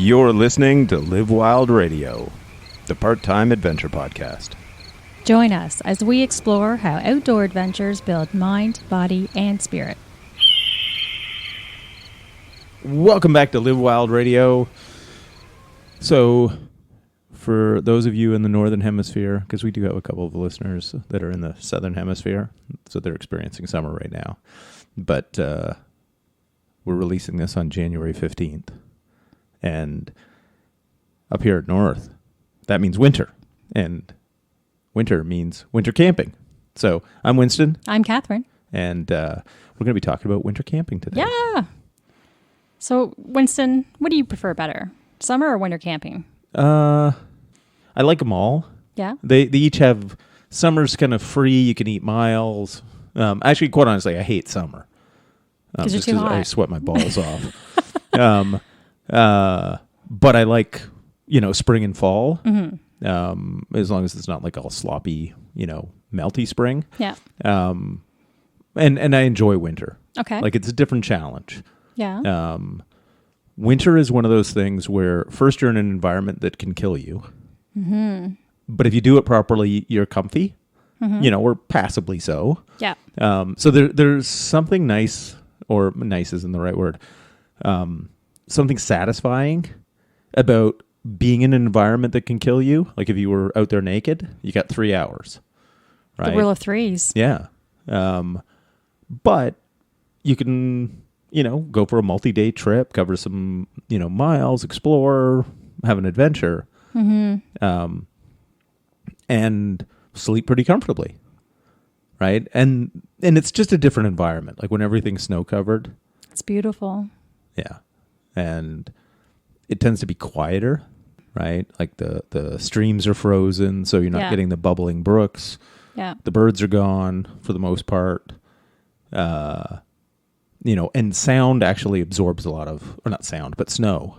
You're listening to LiveWild Radio, the part-time adventure podcast. Join us as we explore how outdoor adventures build mind, body, and spirit. Welcome back to LiveWild Radio. So, for those of you in the Northern Hemisphere, because we do have a couple of listeners that are in the Southern Hemisphere, so they're experiencing summer right now. But we're releasing this on January 15th. And up here at North, that means winter. And winter means winter camping. So I'm Winston. I'm Catherine. And we're going to be talking about winter camping today. Yeah. So, Winston, what do you prefer better? Summer or winter camping? I like them all. Yeah? They each have... Summer's kind of free. You can eat miles. Actually, quite honestly, I hate summer. Because you're too hot. I sweat my balls off. But I like, spring and fall. Mm-hmm. As long as it's not like all sloppy, melty spring. Yeah. And I enjoy winter. Okay. Like it's a different challenge. Yeah. Winter is one of those things where first you're in an environment that can kill you. Mm-hmm. But if you do it properly, you're comfy, or passably so. Yeah. So there's something nice, or nice isn't the right word, something satisfying about being in an environment that can kill you. Like if you were out there naked, you got 3 hours, right? The rule of threes. Yeah. But you can, go for a multi-day trip, cover some, miles, explore, have an adventure, and sleep pretty comfortably, right? And it's just a different environment. Like when everything's snow-covered. It's beautiful. Yeah. And it tends to be quieter, right? Like the streams are frozen, so you're not getting the bubbling brooks. Yeah. The birds are gone for the most part. And sound actually absorbs a lot of, or not sound, but snow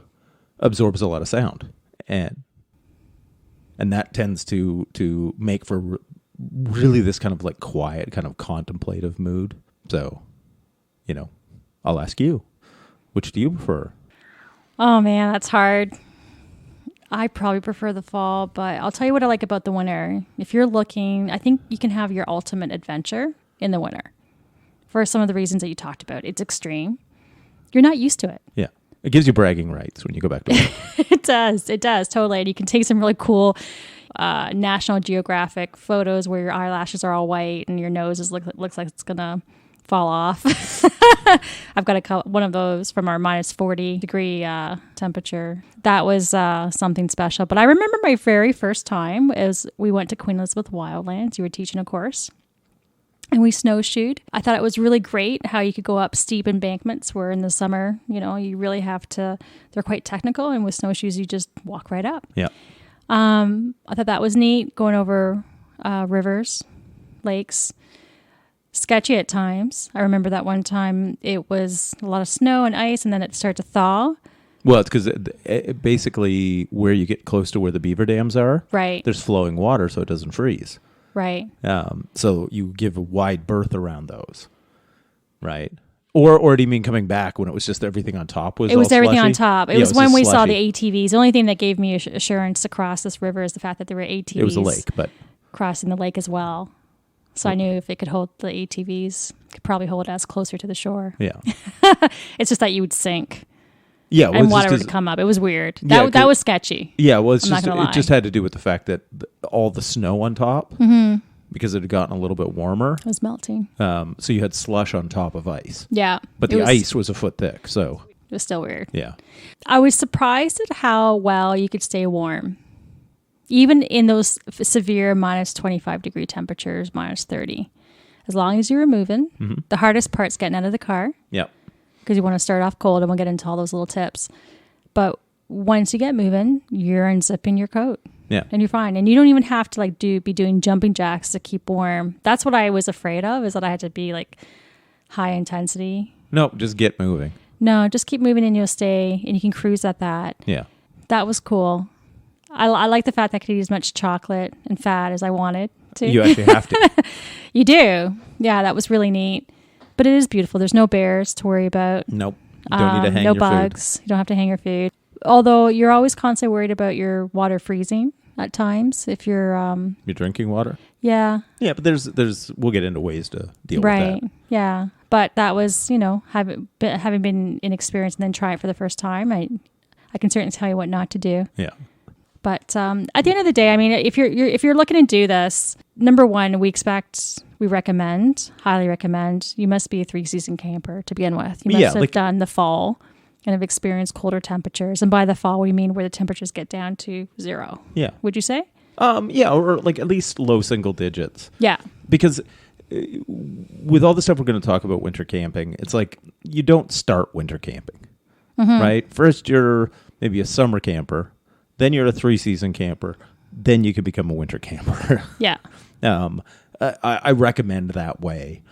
absorbs a lot of sound. And that tends to make for really this kind of like quiet, kind of contemplative mood. So, I'll ask you, which do you prefer? Oh, man, that's hard. I probably prefer the fall, but I'll tell you what I like about the winter. If you're looking, I think you can have your ultimate adventure in the winter for some of the reasons that you talked about. It's extreme. You're not used to it. Yeah. It gives you bragging rights when you go back to work. It does, totally. And you can take some really cool National Geographic photos where your eyelashes are all white and your nose looks like it's going to fall off. I've got one of those from our minus 40 degree temperature. That was something special. But I remember my very first time is we went to Queen Elizabeth Wildlands. You were teaching a course. And we snowshoed. I thought it was really great how you could go up steep embankments where in the summer, you really have to, they're quite technical. And with snowshoes, you just walk right up. Yeah. I thought that was neat, going over rivers, lakes. Sketchy at times. I remember that one time it was a lot of snow and ice, and then it started to thaw. Well, it's because basically where you get close to where the beaver dams are, right? There's flowing water, so it doesn't freeze. Right. So you give a wide berth around those, right? Or do you mean coming back when it was just everything on top was? It was everything slushy? on top. It was when we saw the ATVs. The only thing that gave me assurance to cross this river is the fact that there were ATVs. It was a lake, but crossing the lake as well. So I knew if it could hold the ATVs, it could probably hold us closer to the shore. Yeah. It's just that you would sink. Yeah. Well, and water would come up. It was weird. That was sketchy. Yeah. Well, it just had to do with the fact that all the snow on top, because it had gotten a little bit warmer. It was melting. So you had slush on top of ice. Yeah. But the ice was a foot thick, so. It was still weird. Yeah. I was surprised at how well you could stay warm. Even in those severe minus 25 degree temperatures, minus 30. As long as you were moving. Mm-hmm. The hardest part's getting out of the car. Yep. Because you want to start off cold, and we'll get into all those little tips. But once you get moving, you're unzipping your coat. Yeah. And you're fine. And you don't even have to be doing jumping jacks to keep warm. That's what I was afraid of, is that I had to be high intensity. No, just get moving. No, just keep moving and you'll stay, and you can cruise at that. Yeah. That was cool. I like the fact that I could eat as much chocolate and fat as I wanted to. You actually have to. You do. Yeah, that was really neat. But it is beautiful. There's no bears to worry about. Nope. You don't need to hang no your bugs. food. You don't have to hang your food. Although you're always constantly worried about your water freezing at times if you're Your drinking water. yeah. Yeah, but there's we'll get into ways to deal Right. with that. Yeah. But that was, you know, having been inexperienced and then try it for the first time, I can certainly tell you what not to do. Yeah. But at the end of the day, I mean, if you're looking to do this, number one, we highly recommend, you must be a 3-season camper to begin with. You must have done the fall and have experienced colder temperatures. And by the fall, we mean where the temperatures get down to 0. Yeah. Would you say? Yeah, or like at least low single digits. Yeah. Because with all the stuff we're going to talk about winter camping, it's like you don't start winter camping, right? First, you're maybe a summer camper. Then you're a 3-season camper. Then you can become a winter camper. Yeah. I recommend that way.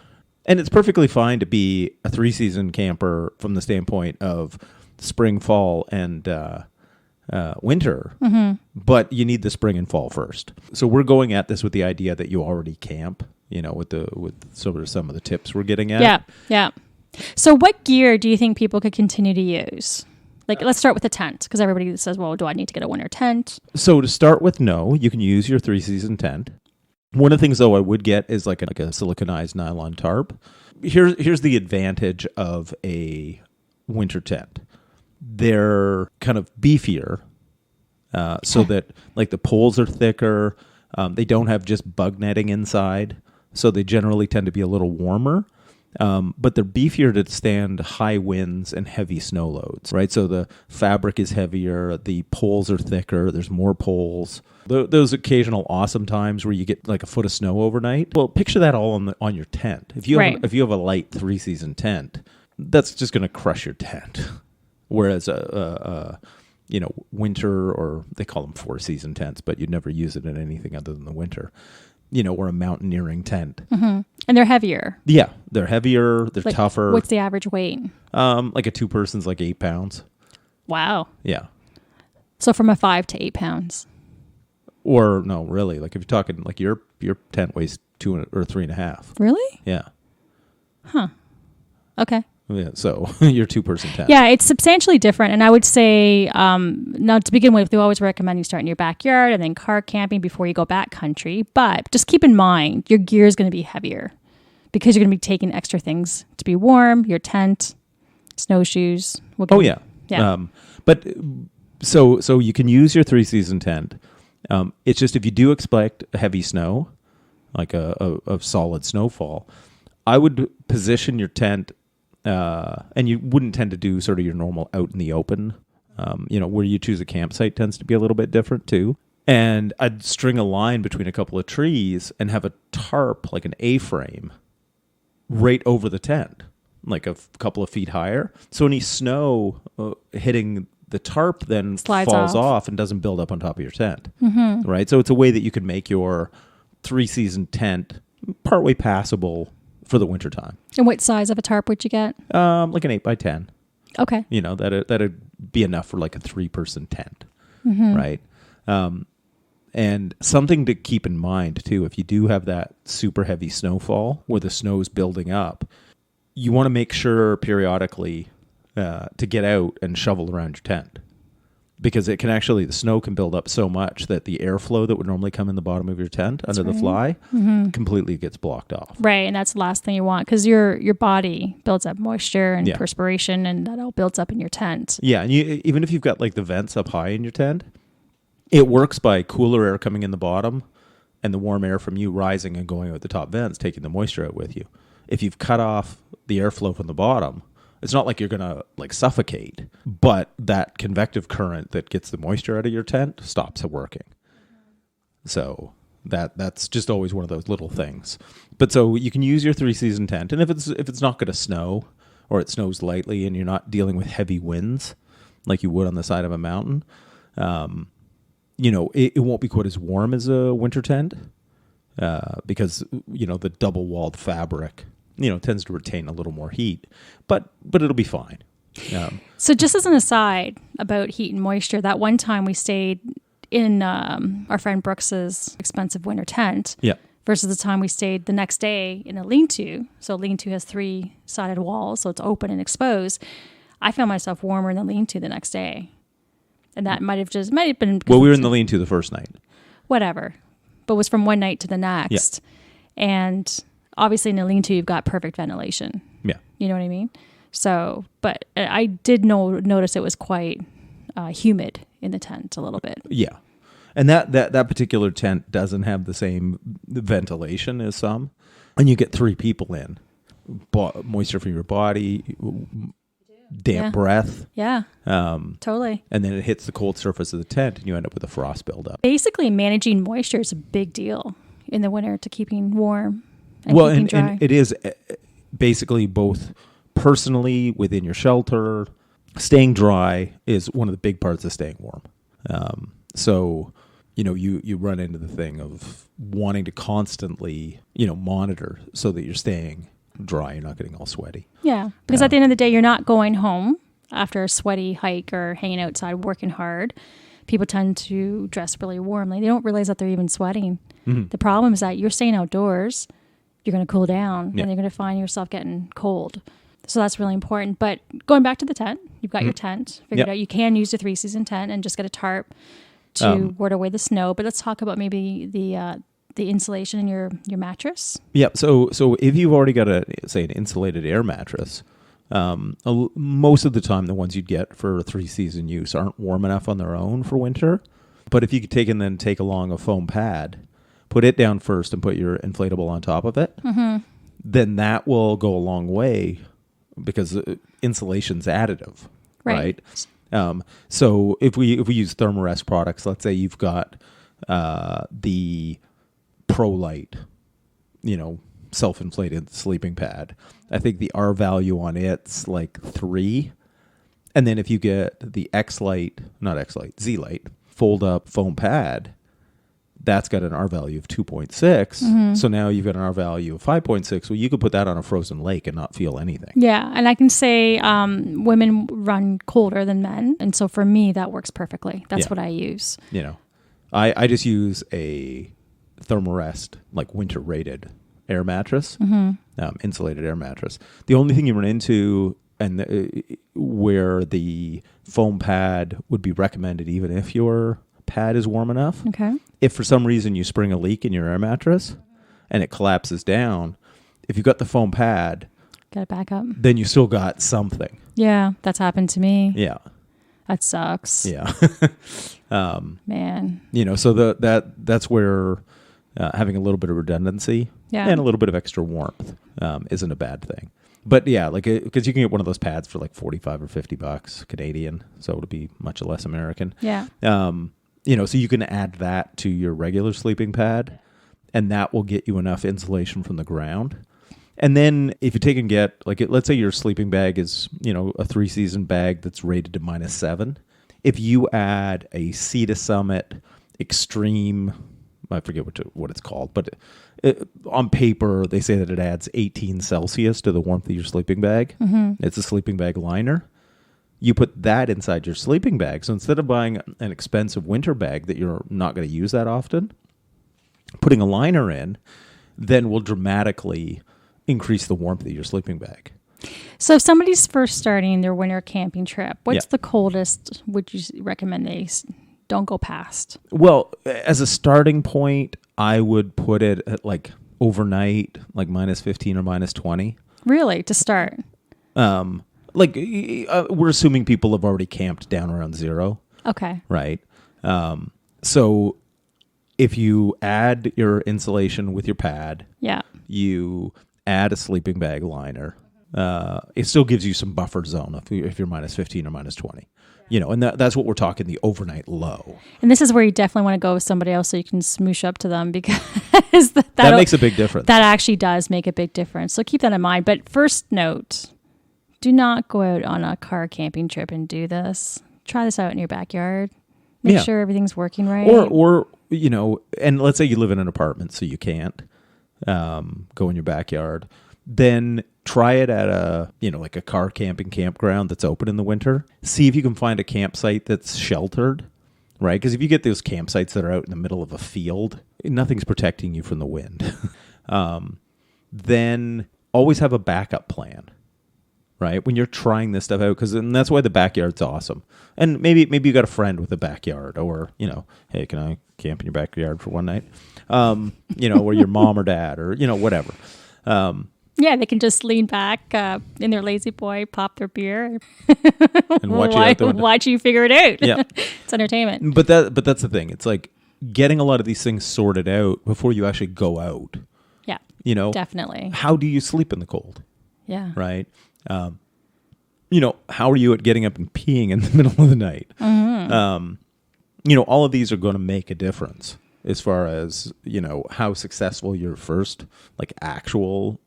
And it's perfectly fine to be a 3-season camper from the standpoint of spring, fall, and winter. But you need the spring and fall first. So we're going at this with the idea that you already camp, you know, with some of the tips we're getting at. Yeah. Yeah. So what gear do you think people could continue to use? Like, let's start with the tent, because everybody says, well, do I need to get a winter tent? So to start with, no, you can use your 3-season tent. One of the things, though, I would get is like a siliconized nylon tarp. Here's the advantage of a winter tent. They're kind of beefier, so that like the poles are thicker. They don't have just bug netting inside, so they generally tend to be a little warmer. But they're beefier to stand high winds and heavy snow loads, right? So the fabric is heavier, the poles are thicker, there's more poles. Those occasional awesome times where you get like a foot of snow overnight. Well, picture that all on your tent. If you have a light 3-season tent, that's just going to crush your tent. Whereas winter, or they call them 4-season tents, but you'd never use it in anything other than the winter. Or a mountaineering tent. Mm-hmm. And they're heavier. Yeah, they're heavier, they're tougher. What's the average weight? Like a 2-person's like 8 pounds. Wow. Yeah. So from a 5 to 8 pounds. Or no, really, like if you're talking like your tent weighs 2 or 3.5. Really? Yeah. Huh. Okay. Yeah, so your 2-person tent. Yeah, it's substantially different. And I would say, now to begin with, we always recommend you start in your backyard and then car camping before you go backcountry. But just keep in mind, your gear is going to be heavier because you're going to be taking extra things to be warm, your tent, snowshoes. Yeah. Yeah. But so you can use your 3-season tent. It's just if you do expect a heavy snow, like a solid snowfall, I would position your tent. And you wouldn't tend to do sort of your normal out in the open. Where you choose a campsite tends to be a little bit different too. And I'd string a line between a couple of trees and have a tarp, like an A-frame, right over the tent, like a couple of feet higher. So any snow hitting the tarp then falls off and doesn't build up on top of your tent. Mm-hmm. Right? So it's a way that you can make your 3-season tent partway passable for the wintertime. And what size of a tarp would you get? Like an 8x10. Okay. That'd be enough for like a 3-person tent, right? And something to keep in mind too, if you do have that super heavy snowfall where the snow's building up, you want to make sure periodically to get out and shovel around your tent. Because the snow can build up so much that the airflow that would normally come in the bottom of your tent under the fly completely gets blocked off. Right, and that's the last thing you want because your body builds up moisture and perspiration, and that all builds up in your tent. Yeah, and even if you've got like the vents up high in your tent, it works by cooler air coming in the bottom and the warm air from you rising and going out the top vents, taking the moisture out with you. If you've cut off the airflow from the bottom, it's not like you're going to like suffocate, but that convective current that gets the moisture out of your tent stops it working. So that's just always one of those little things. But so you can use your 3-season tent, and if it's not going to snow or it snows lightly and you're not dealing with heavy winds like you would on the side of a mountain, it won't be quite as warm as a winter tent because the double-walled fabric tends to retain a little more heat, but it'll be fine. So just as an aside about heat and moisture, that one time we stayed in our friend Brooks's expensive winter tent versus the time we stayed the next day in a lean-to. So lean-to has 3-sided walls, so it's open and exposed. I found myself warmer in the lean-to the next day. And that might have been. Well, we were in the lean-to the first night. Whatever. But was from one night to the next. Yeah. And obviously in the lean-to, you've got perfect ventilation. Yeah. You know what I mean? So, but I did notice it was quite humid in the tent a little bit. Yeah. And that particular tent doesn't have the same ventilation as some. And you get 3 people in. Moisture from your body, damp breath. Yeah. Totally. And then it hits the cold surface of the tent and you end up with a frost buildup. Basically, managing moisture is a big deal in the winter to keeping warm and keeping dry. And it is basically both personally within your shelter. Staying dry is one of the big parts of staying warm. So, you run into the thing of wanting to constantly, monitor so that you're staying dry, you're not getting all sweaty. Yeah, because at the end of the day, you're not going home after a sweaty hike or hanging outside working hard. People tend to dress really warmly. They don't realize that they're even sweating. Mm-hmm. The problem is that you're staying outdoors, you're going to cool down, and you're going to find yourself getting cold. So that's really important. But going back to the tent, you've got your tent figured out. You can use a 3-season tent and just get a tarp to ward away the snow. But let's talk about maybe the insulation in your mattress. Yeah. So if you've already got an insulated air mattress, most of the time the ones you'd get for 3-season use aren't warm enough on their own for winter. But if you could take along a foam pad, put it down first and put your inflatable on top of it, then that will go a long way because insulation's additive, right? So if we use Thermarest products, let's say you've got the ProLite, self-inflated sleeping pad. I think the R value on it's like 3. And then if you get the Z-Lite, fold-up foam pad, that's got an R value of 2.6. Mm-hmm. So now you've got an R value of 5.6. Well, you could put that on a frozen lake and not feel anything. Yeah, and I can say women run colder than men. And so for me, that works perfectly. That's what I use. I just use a Thermarest, like winter-rated air mattress, insulated air mattress. The only thing you run into where the foam pad would be recommended even if your pad is warm enough. Okay. If for some reason you spring a leak in your air mattress and it collapses down, if you've got the foam pad, got it back up, then you still got something. Yeah, that's happened to me. Yeah. That sucks. Yeah. Man. So that's where having a little bit of redundancy and a little bit of extra warmth isn't a bad thing. But yeah, because you can get one of those pads for like $45 or $50 Canadian, so it'll be much less American. Yeah. So you can add that to your regular sleeping pad, and that will get you enough insulation from the ground. And then if you take and get, let's say your sleeping bag is, a 3-season bag that's rated to -7. If you add a Sea to Summit Extreme, I forget what it's called, but on paper, they say that it adds 18 Celsius to the warmth of your sleeping bag. Mm-hmm. It's a sleeping bag liner. You put that inside your sleeping bag. So instead of buying an expensive winter bag that you're not going to use that often, putting a liner in then will dramatically increase the warmth of your sleeping bag. So if somebody's first starting their winter camping trip, what's the coldest would you recommend they don't go past? Well, as a starting point, I would put it at overnight, -15 or -20. Really? To start? We're assuming people have already camped down around 0. Okay. Right. So if you add your insulation with your pad, you add a sleeping bag liner, it still gives you some buffer zone if you're -15 or -20. And that's what we're talking, the overnight low. And this is where you definitely want to go with somebody else so you can smoosh up to them because that makes a big difference. That actually does make a big difference. So keep that in mind. But first note, do not go out on a car camping trip and do this. Try this out in your backyard. Make sure everything's working right. Or and let's say you live in an apartment so you can't go in your backyard. Then try it at a car camping campground that's open in the winter. See if you can find a campsite that's sheltered, right? Because if you get those campsites that are out in the middle of a field, nothing's protecting you from the wind. Then always have a backup plan. right? When you're trying this stuff out, and that's why the backyard's awesome. And maybe you got a friend with a backyard, or, hey, can I camp in your backyard for one night? Or your mom or dad, or, whatever. Yeah, they can just lean back in their lazy boy, pop their beer, and watch you figure it out. Yeah. It's entertainment. But that's the thing. It's like getting a lot of these things sorted out before you actually go out. Yeah. Definitely. How do you sleep in the cold? Yeah. Right. How are you at getting up and peeing in the middle of the night? Mm-hmm. All of these are going to make a difference as far as, how successful your first actual,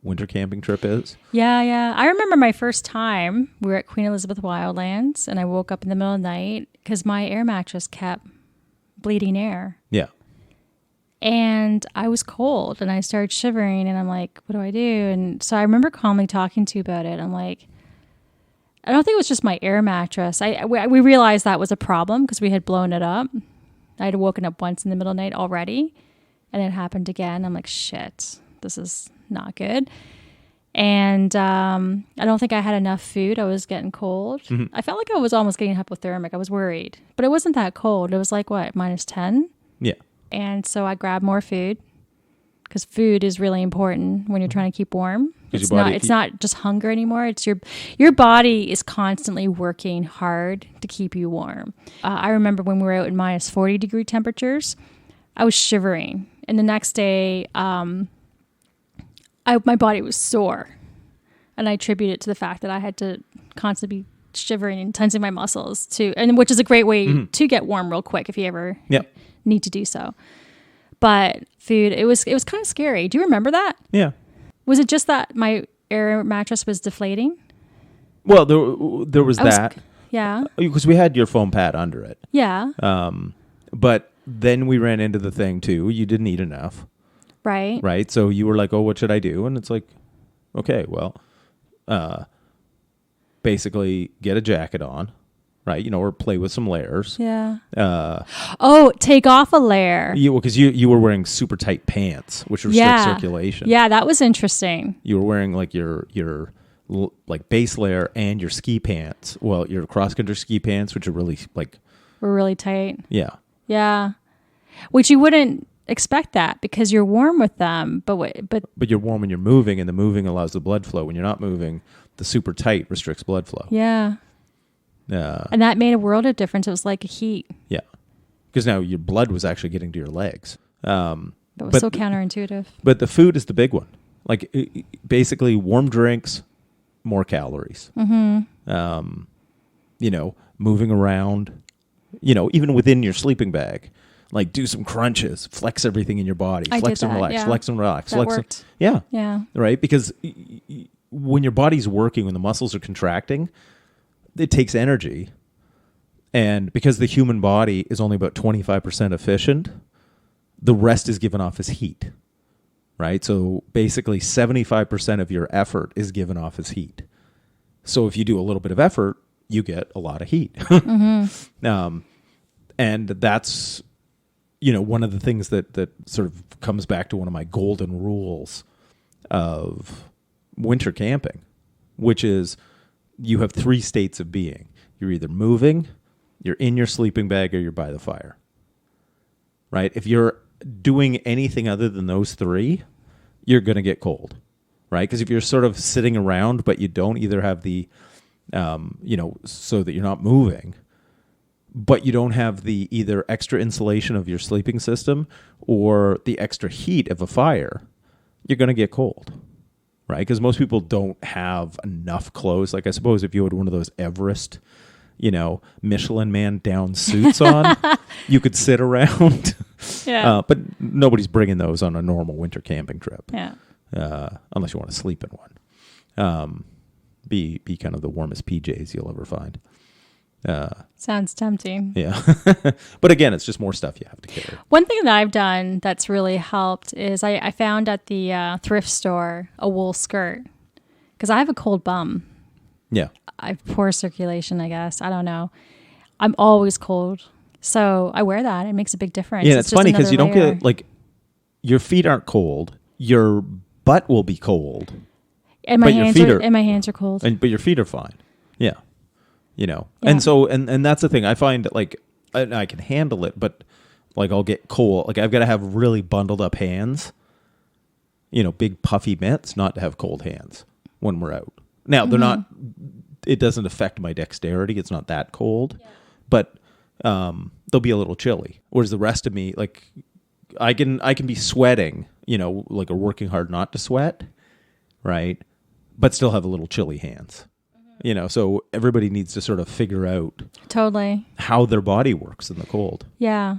winter camping trip is. Yeah. I remember my first time we were at Queen Elizabeth Wildlands, and I woke up in the middle of the night because my air mattress kept bleeding air. Yeah. And I was cold and I started shivering, and I'm like, what do I do? And so I remember calmly talking to you about it. I'm like, I don't think it was just my air mattress. We realized that was a problem because we had blown it up. I had woken up once in the middle of the night already, and it happened again. I'm like, shit, this is not good. And I don't think I had enough food. I was getting cold. Mm-hmm. I felt like I was almost getting hypothermic. I was worried, but it wasn't that cold. It was like, what, -10? Yeah. And so I grabbed more food, because food is really important when you're trying to keep warm. It's not just hunger anymore. It's your body is constantly working hard to keep you warm. I remember when we were out in -40 degree temperatures, I was shivering. And the next day, my body was sore. And I attribute it to the fact that I had to constantly be shivering and tensing my muscles which is a great way to get warm real quick if you ever need to do so. But food, it was kind of scary. Do you remember that? Yeah. Was it just that my air mattress was deflating? Well, there was that. Yeah. Because we had your foam pad under it. Yeah. But then we ran into the thing too. You didn't eat enough. Right. Right. So you were like, oh, what should I do? And it's like, okay, well, basically get a jacket on. Right, or play with some layers. Yeah. Take off a layer. Because you were wearing super tight pants, which restrict circulation. Yeah, that was interesting. You were wearing your base layer and your ski pants. Well, your cross country ski pants, which are really were really tight. Yeah. Yeah, which you wouldn't expect that because you're warm with them, but you're warm when you're moving, and the moving allows the blood flow. When you're not moving, the super tight restricts blood flow. Yeah. And that made a world of difference. It was like a heat. Yeah. Because now your blood was actually getting to your legs. That was so counterintuitive. But the food is the big one. Basically warm drinks, more calories. Mm-hmm. Moving around, even within your sleeping bag. Do some crunches, flex everything in your body. Flex and relax, flex and relax. That worked. Yeah. Yeah. Right? Because when your body's working, when the muscles are contracting, it takes energy. And because the human body is only about 25% efficient, the rest is given off as heat, right? So basically 75% of your effort is given off as heat. So if you do a little bit of effort, you get a lot of heat. Mm-hmm. And that's, one of the things that sort of comes back to one of my golden rules of winter camping, which is you have 3 states of being. You're either moving, you're in your sleeping bag, or you're by the fire. Right? If you're doing anything other than those 3, you're going to get cold. Right? Because if you're sort of sitting around, but you don't either have the, so that you're not moving, but you don't have the either extra insulation of your sleeping system or the extra heat of a fire, you're going to get cold. Right, because most people don't have enough clothes. I suppose if you had one of those Everest, Michelin Man down suits on, you could sit around. Yeah. But nobody's bringing those on a normal winter camping trip. Yeah. Unless you want to sleep in one. Be kind of the warmest PJs you'll ever find. Sounds tempting. Yeah. But again, it's just more stuff you have to carry. One thing that I've done that's really helped is I found at the thrift store a wool skirt because I have a cold bum. Yeah. I have poor circulation, I guess. I don't know. I'm always cold. So I wear that. It makes a big difference. Yeah, it's funny because you don't get your feet aren't cold. Your butt will be cold. And my hands are cold. But your feet are fine. Yeah. Yeah. And so, and that's the thing. I find like, I can handle it, but like I'll get cold. Like I've got to have really bundled up hands, big puffy mitts, not to have cold hands when we're out. Now they're not, it doesn't affect my dexterity. It's not that cold, but they'll be a little chilly. Whereas the rest of me, like I can be sweating, like working hard not to sweat, right? But still have a little chilly hands, so everybody needs to sort of figure out totally how their body works in the cold. Yeah.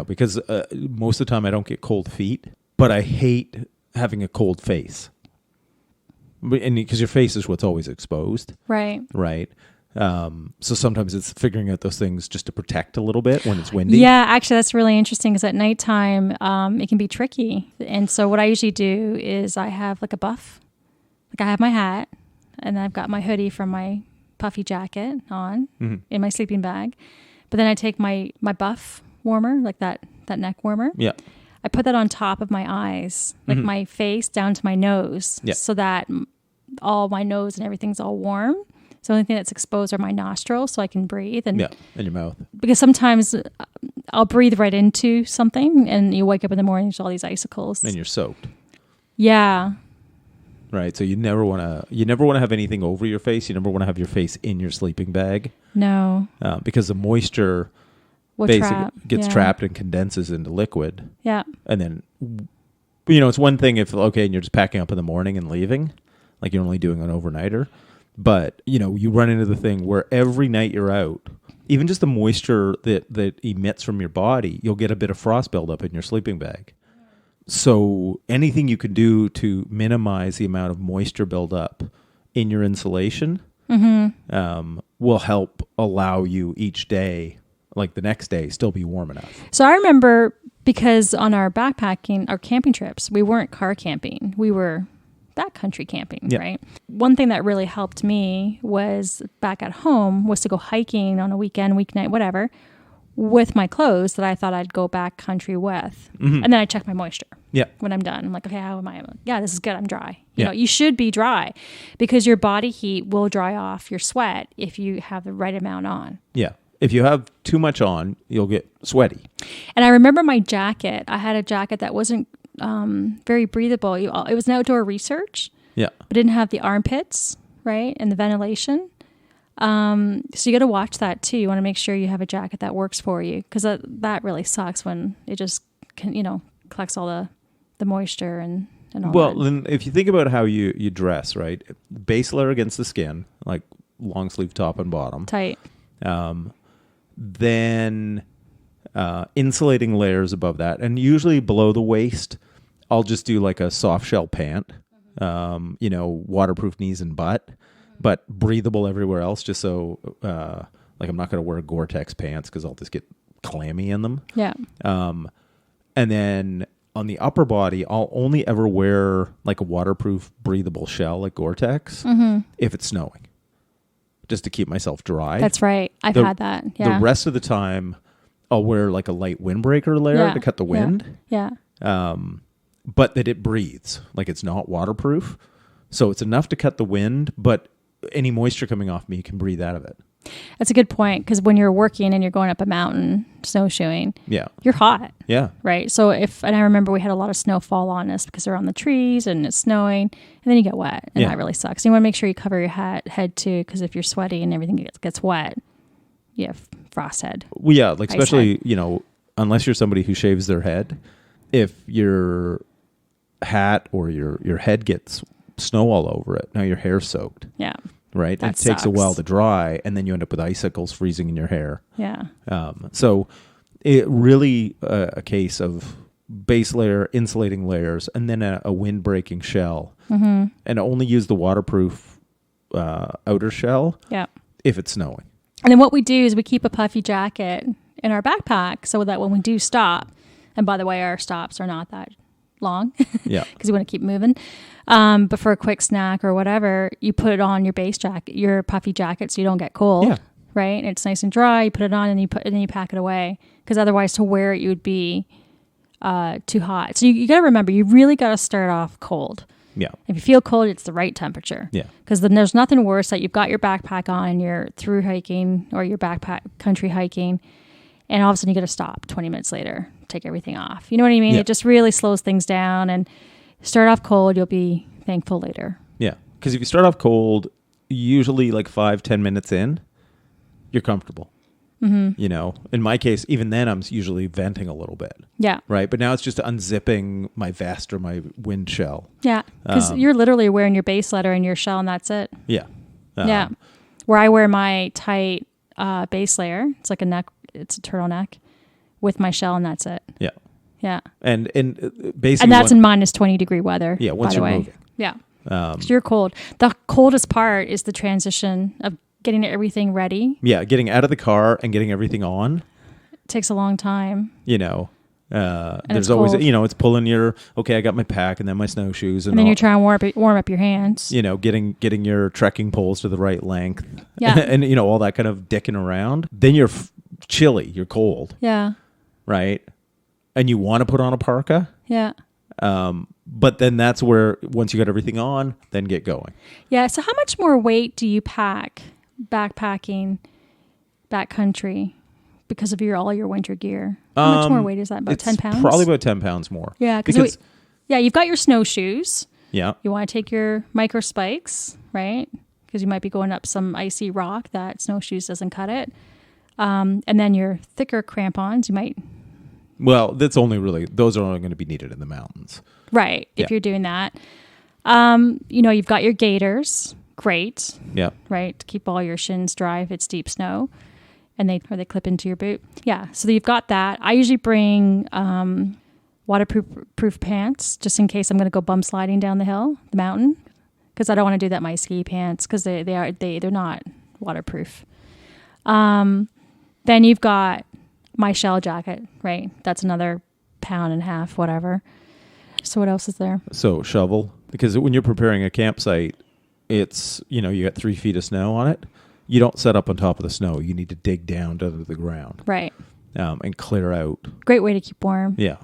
Because most of the time I don't get cold feet, but I hate having a cold face. And because your face is what's always exposed. Right. So sometimes it's figuring out those things just to protect a little bit when it's windy. Yeah, actually, that's really interesting because at nighttime, it can be tricky. And so what I usually do is I have like a buff. Like I have my hat and I've got my hoodie from my puffy jacket on in my sleeping bag. But then I take my buff warmer, like that neck warmer. Yeah. I put that on top of my eyes, like my face down to my nose, so that all my nose and everything's all warm. So the only thing that's exposed are my nostrils, so I can breathe. And your mouth. Because sometimes I'll breathe right into something, and you wake up in the morning, there's all these icicles. And you're soaked. Yeah. Right. So you never want to have anything over your face. You never want to have your face in your sleeping bag. No. Because the moisture gets trapped and condenses into liquid. Yeah. And then, it's one thing if, and you're just packing up in the morning and leaving, like you're only doing an overnighter. But, you run into the thing where every night you're out, even just the moisture that emits from your body, you'll get a bit of frost buildup in your sleeping bag. So anything you can do to minimize the amount of moisture buildup in your insulation will help allow you each day, like the next day, still be warm enough. So I remember because on our camping trips, we weren't car camping. We were backcountry camping, right? One thing that really helped me was back at home was to go hiking on a weekend, weeknight, whatever, with my clothes that I thought I'd go backcountry with. And then I check my moisture when I'm done. I'm like, okay, how am I? Yeah, this is good. I'm dry. You should be dry because your body heat will dry off your sweat if you have the right amount on. Yeah. If you have too much on, you'll get sweaty. And I remember my jacket. I had a jacket that wasn't very breathable. It was an outdoor research. Yeah. But didn't have the armpits, right? And the ventilation. So you got to watch that too. You want to make sure you have a jacket that works for you because that really sucks when it just collects all the moisture and all well, that. Then if you think about how you dress, right? Base layer against the skin, like long sleeve top and bottom. Tight. Then insulating layers above that. And usually below the waist, I'll just do like a soft shell pant, waterproof knees and butt, but breathable everywhere else just so, like I'm not going to wear Gore-Tex pants because I'll just get clammy in them. Yeah. And then on the upper body, I'll only ever wear like a waterproof breathable shell like Gore-Tex if it's snowing. Just to keep myself dry. That's right. I've had that. Yeah. The rest of the time, I'll wear like a light windbreaker layer to cut the wind. Yeah. But that it breathes. Like it's not waterproof. So it's enough to cut the wind, but any moisture coming off me, you can breathe out of it. That's a good point because when you're working and you're going up a mountain snowshoeing, you're hot. Yeah. Right. So and I remember we had a lot of snow fall on us because they're on the trees and it's snowing and then you get wet and that really sucks. You want to make sure you cover your head too because if you're sweaty and everything gets wet, you have frost head. Well, yeah, like especially, unless you're somebody who shaves their head, if your hat or your head gets snow all over it, now your hair's soaked. Yeah. Right? That it takes a while sucks. to dry, and then you end up with icicles freezing in your hair. Yeah. So it really a case of base layer, insulating layers, and then a wind-breaking shell. And only use the waterproof outer shell if it's snowing. And then what we do is we keep a puffy jacket in our backpack so that when we do stop, and by the way, our stops are not that long because you want to keep moving. But for a quick snack or whatever, you put it on your base jacket, your puffy jacket, so you don't get cold, right? And it's nice and dry. You put it on and then you pack it away because otherwise to wear it, you would be too hot. So you got to remember, you really got to start off cold. Yeah. If you feel cold, it's the right temperature. Yeah. Because then there's nothing worse that you've got your backpack on and you're through hiking or your backpack country hiking, and all of a sudden you got to stop 20 minutes later, take everything off. You know what I mean? Yeah. It just really slows things down, and start off cold, you'll be thankful later. Yeah. Because if you start off cold, usually like 5-10 minutes in, you're comfortable. Mm-hmm. You know, in my case, even then I'm usually venting a little bit. Yeah. Right. But now it's just unzipping my vest or my wind shell. Yeah. Because you're literally wearing your base layer and your shell, and that's it. Yeah. Yeah. Where I wear my tight base layer, it's like it's a turtleneck with my shell, and that's it. Yeah. Yeah. And basically, and that's in minus 20 degree weather. Yeah. Once by the you're way. moving. Yeah. 'Cause you're cold. The coldest part is the transition of getting everything ready. Yeah. Getting out of the car and getting everything on. It takes a long time. You know, it's there's always, cold. you know, it's pulling I got my pack and then my snowshoes. And then you're trying to warm up your hands. You know, getting your trekking poles to the right length. Yeah. and, you know, all that kind of dicking around. Then you're chilly. You're cold. Yeah. Right. And you want to put on a parka. Yeah. But then that's where, once you got everything on, then get going. Yeah. So how much more weight do you pack backpacking backcountry because of all your winter gear? How much more weight is that? About 10 pounds? Probably about 10 pounds more. Yeah. Because you've got your snowshoes. Yeah. You want to take your micro spikes, right? Because you might be going up some icy rock that snowshoes doesn't cut it. And then your thicker crampons, you might... Well, those are only going to be needed in the mountains. Right. If you're doing that. You know, you've got your gaiters. Great. Yeah. Right. To keep all your shins dry if it's deep snow. And they clip into your boot. Yeah. So you've got that. I usually bring waterproof pants just in case I'm going to go bum sliding down the mountain. Because I don't want to do that in my ski pants because they're not waterproof. Then you've got my shell jacket, right? That's another 1.5 pounds, whatever. So what else is there? So shovel, because when you're preparing a campsite, it's, you know, you got 3 feet of snow on it. You don't set up on top of the snow. You need to dig down to the ground. Right. And clear out. Great way to keep warm. Yeah.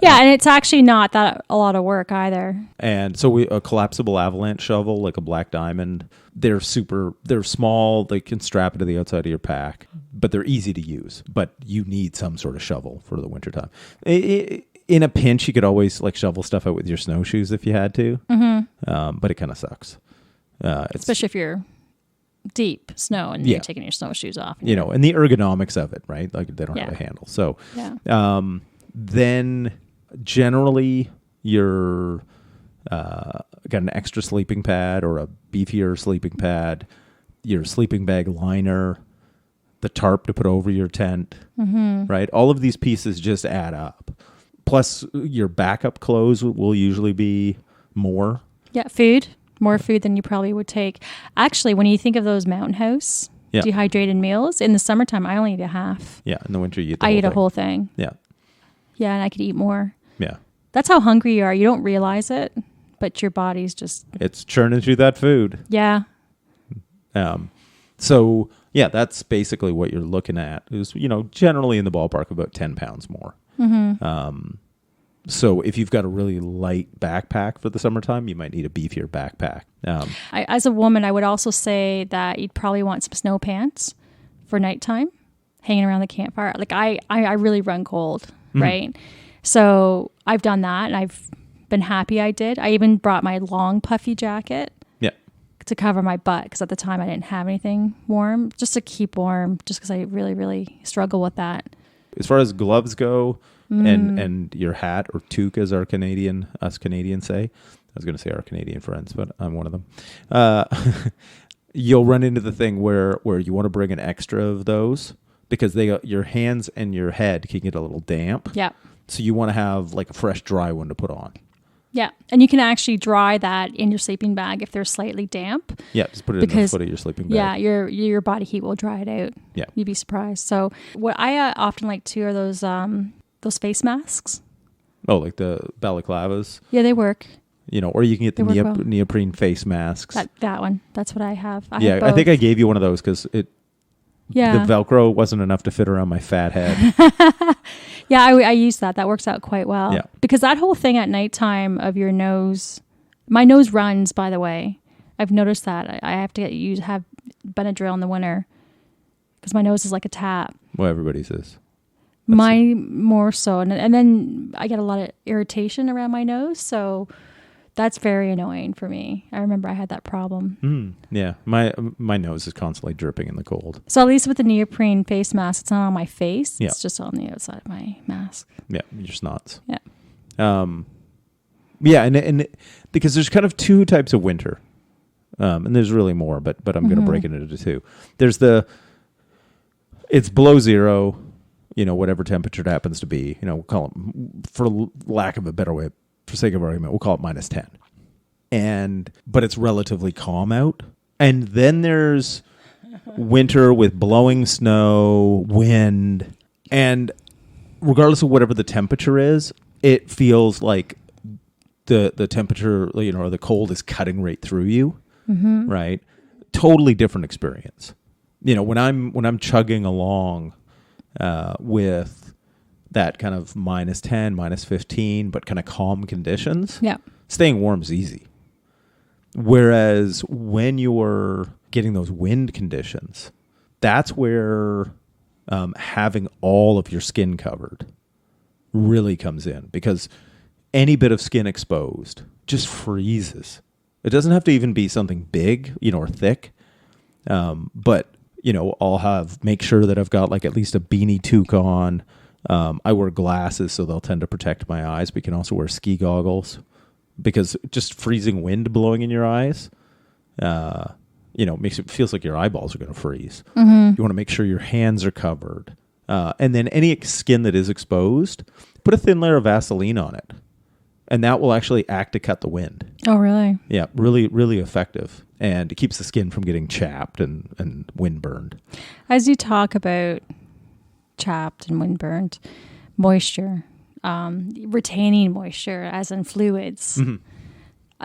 Yeah, and it's actually not that a lot of work either. And so a collapsible avalanche shovel, like a Black Diamond, they're small. They can strap it to the outside of your pack, but they're easy to use. But you need some sort of shovel for the wintertime. In a pinch, you could always like shovel stuff out with your snowshoes if you had to. Mm-hmm. But it kind of sucks. Especially if you're deep snow and you're taking your snowshoes off. You know, and the ergonomics of it, right? Like they don't have a handle. So then generally you're got an extra sleeping pad or a beefier sleeping pad, your sleeping bag liner, the tarp to put over your tent, right? All of these pieces just add up. Plus your backup clothes will usually be more. Yeah, food. More food than you probably would take. Actually, when you think of those mountain house dehydrated meals, in the summertime, I only eat a half. Yeah, in the winter, you eat a whole thing. Yeah. Yeah, and I could eat more. Yeah. That's how hungry you are. You don't realize it, but your body's just... It's churning through that food. Yeah. So, yeah, that's basically what you're looking at is, you know, generally in the ballpark about 10 pounds more. Mm-hmm. So if you've got a really light backpack for the summertime, you might need a beefier backpack. As a woman, I would also say that you'd probably want some snow pants for nighttime, hanging around the campfire. Like I really run cold, right? So I've done that, and I've been happy I did. I even brought my long puffy jacket to cover my butt because at the time I didn't have anything warm, just to keep warm, just because I really, really struggle with that. As far as gloves go, and your hat or toque, as us Canadians say. I was going to say our Canadian friends, but I'm one of them. You'll run into the thing where you want to bring an extra of those because your hands and your head can get a little damp. Yeah. So you want to have like a fresh, dry one to put on. Yeah, and you can actually dry that in your sleeping bag if they're slightly damp. Yeah, just put it in the foot of your sleeping bag. Yeah, your body heat will dry it out. Yeah. You'd be surprised. So what I often like too are those face masks. Oh, like the balaclavas? Yeah, they work. You know, or you can get the well. neoprene face masks. That one. That's what I have. I think I gave you one of those because the Velcro wasn't enough to fit around my fat head. Yeah, I use that. That works out quite well. Yeah. Because that whole thing at nighttime of your nose My nose runs, by the way. I've noticed that. I have to have Benadryl in the winter because my nose is like a tap. Well, everybody's is. Mine more so. And then I get a lot of irritation around my nose. So that's very annoying for me. I remember I had that problem. Yeah. My nose is constantly dripping in the cold. So at least with the neoprene face mask, it's not on my face. Yeah. It's just on the outside of my mask. Yeah. Your snots. Yeah. Yeah. And because there's kind of two types of winter. And there's really more, but I'm going to break it into two. There's it's below zero, whatever temperature it happens to be, we'll call it, for lack of a better way, for sake of argument, we'll call it -10. But it's relatively calm out. And then there's winter with blowing snow, wind, and regardless of whatever the temperature is, it feels like the temperature, or the cold is cutting right through you. Mm-hmm. Right? Totally different experience. When I'm chugging along with that kind of -10, -15, but kind of calm conditions, staying warm is easy. Whereas when you're getting those wind conditions, that's where having all of your skin covered really comes in, because any bit of skin exposed just freezes. It doesn't have to even be something big, or thick. But, I'll make sure that I've got like at least a beanie toque on. I wear glasses, so they'll tend to protect my eyes. But you can also wear ski goggles, because just freezing wind blowing in your eyes, feels like your eyeballs are going to freeze. Mm-hmm. You want to make sure your hands are covered. And then any skin that is exposed, put a thin layer of Vaseline on it. And that will actually act to cut the wind. Oh, really? Yeah, really, really effective. And it keeps the skin from getting chapped and windburned. As you talk about chapped and windburned, moisture, retaining moisture, as in fluids,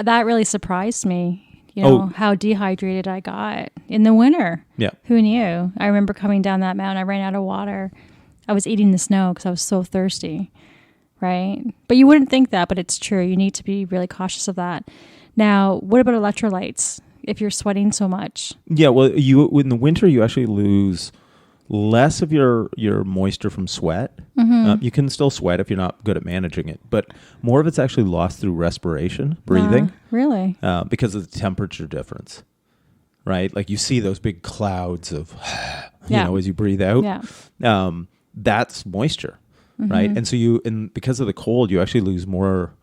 that really surprised me. How dehydrated I got in the winter. Yeah. Who knew? I remember coming down that mountain, I ran out of water. I was eating the snow because I was so thirsty. Right? But you wouldn't think that, but it's true. You need to be really cautious of that. Now, what about electrolytes if you're sweating so much? Yeah, well, in the winter, you actually lose less of your moisture from sweat. Mm-hmm. You can still sweat if you're not good at managing it, but more of it's actually lost through respiration, breathing. Really? Because of the temperature difference, right? Like you see those big clouds of, as you breathe out. Yeah. That's moisture. Right. And so because of the cold, you actually lose more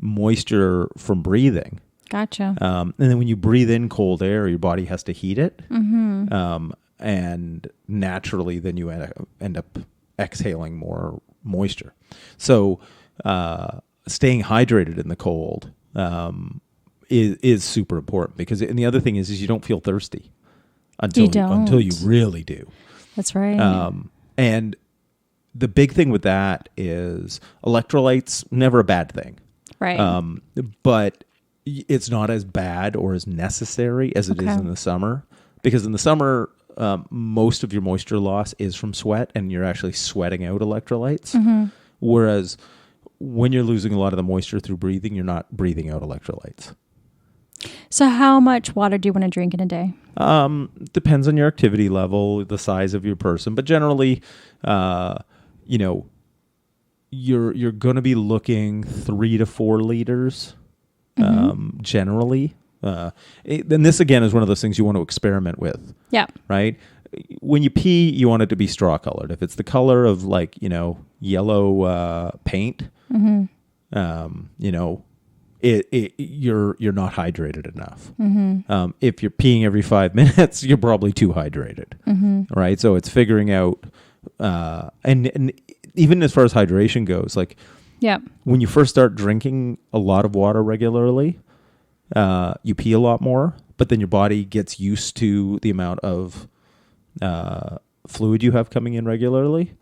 moisture from breathing. Gotcha. And then when you breathe in cold air, your body has to heat it. Mm-hmm. And naturally, then you end up exhaling more moisture. So staying hydrated in the cold is super important, because and the other thing is you don't feel thirsty until you really do. That's right. And the big thing with that is electrolytes, never a bad thing. Right. But it's not as bad or as necessary as it is in the summer, because in the summer, most of your moisture loss is from sweat, and you're actually sweating out electrolytes. Mm-hmm. Whereas when you're losing a lot of the moisture through breathing, you're not breathing out electrolytes. So how much water do you want to drink in a day? Depends on your activity level, the size of your person, but generally, you're going to be looking 3 to 4 liters, generally. And this again is one of those things you want to experiment with. Yeah. Right. When you pee, you want it to be straw colored. If it's the color of yellow paint, you're not hydrated enough. Mm-hmm. If you're peeing every 5 minutes, you're probably too hydrated. Mm-hmm. Right. So it's figuring out, and even as far as hydration goes, when you first start drinking a lot of water regularly, you pee a lot more, but then your body gets used to the amount of fluid you have coming in regularly,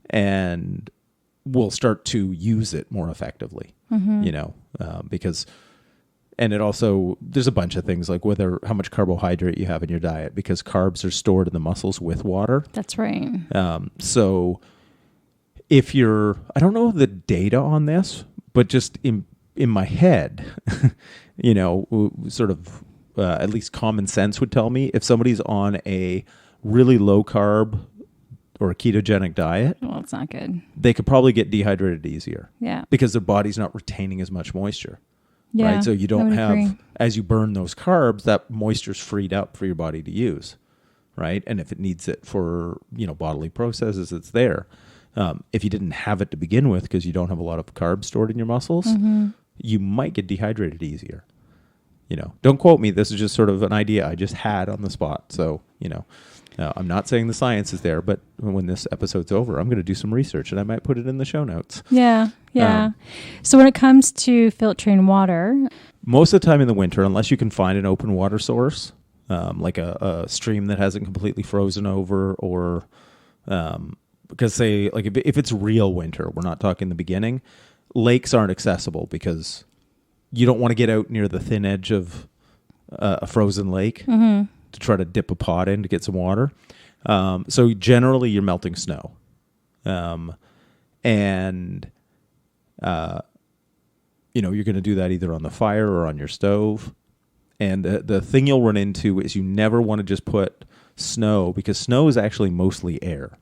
and will start to use it more effectively. Mm-hmm. Because, and it also, there's a bunch of things like how much carbohydrate you have in your diet, because carbs are stored in the muscles with water. That's right. So if I don't know the data on this, but just in my head, sort of at least common sense would tell me if somebody's on a really low carb or a ketogenic diet, well, it's not good. They could probably get dehydrated easier. Yeah. Because their body's not retaining as much moisture. Yeah. Right. So you don't have, agree. As you burn those carbs, that moisture's freed up for your body to use. Right. And if it needs it for, bodily processes, it's there. If you didn't have it to begin with, because you don't have a lot of carbs stored in your muscles, you might get dehydrated easier. Don't quote me. This is just sort of an idea I just had on the spot. So, I'm not saying the science is there, but when this episode's over, I'm going to do some research and I might put it in the show notes. Yeah. Yeah. So when it comes to filtering water, most of the time in the winter, unless you can find an open water source, like a stream that hasn't completely frozen over, or because say like if it's real winter, we're not talking the beginning, lakes aren't accessible because you don't want to get out near the thin edge of a frozen lake to try to dip a pot in to get some water. So generally you're melting snow. You're going to do that either on the fire or on your stove. And the thing you'll run into is you never want to just put snow, because snow is actually mostly air.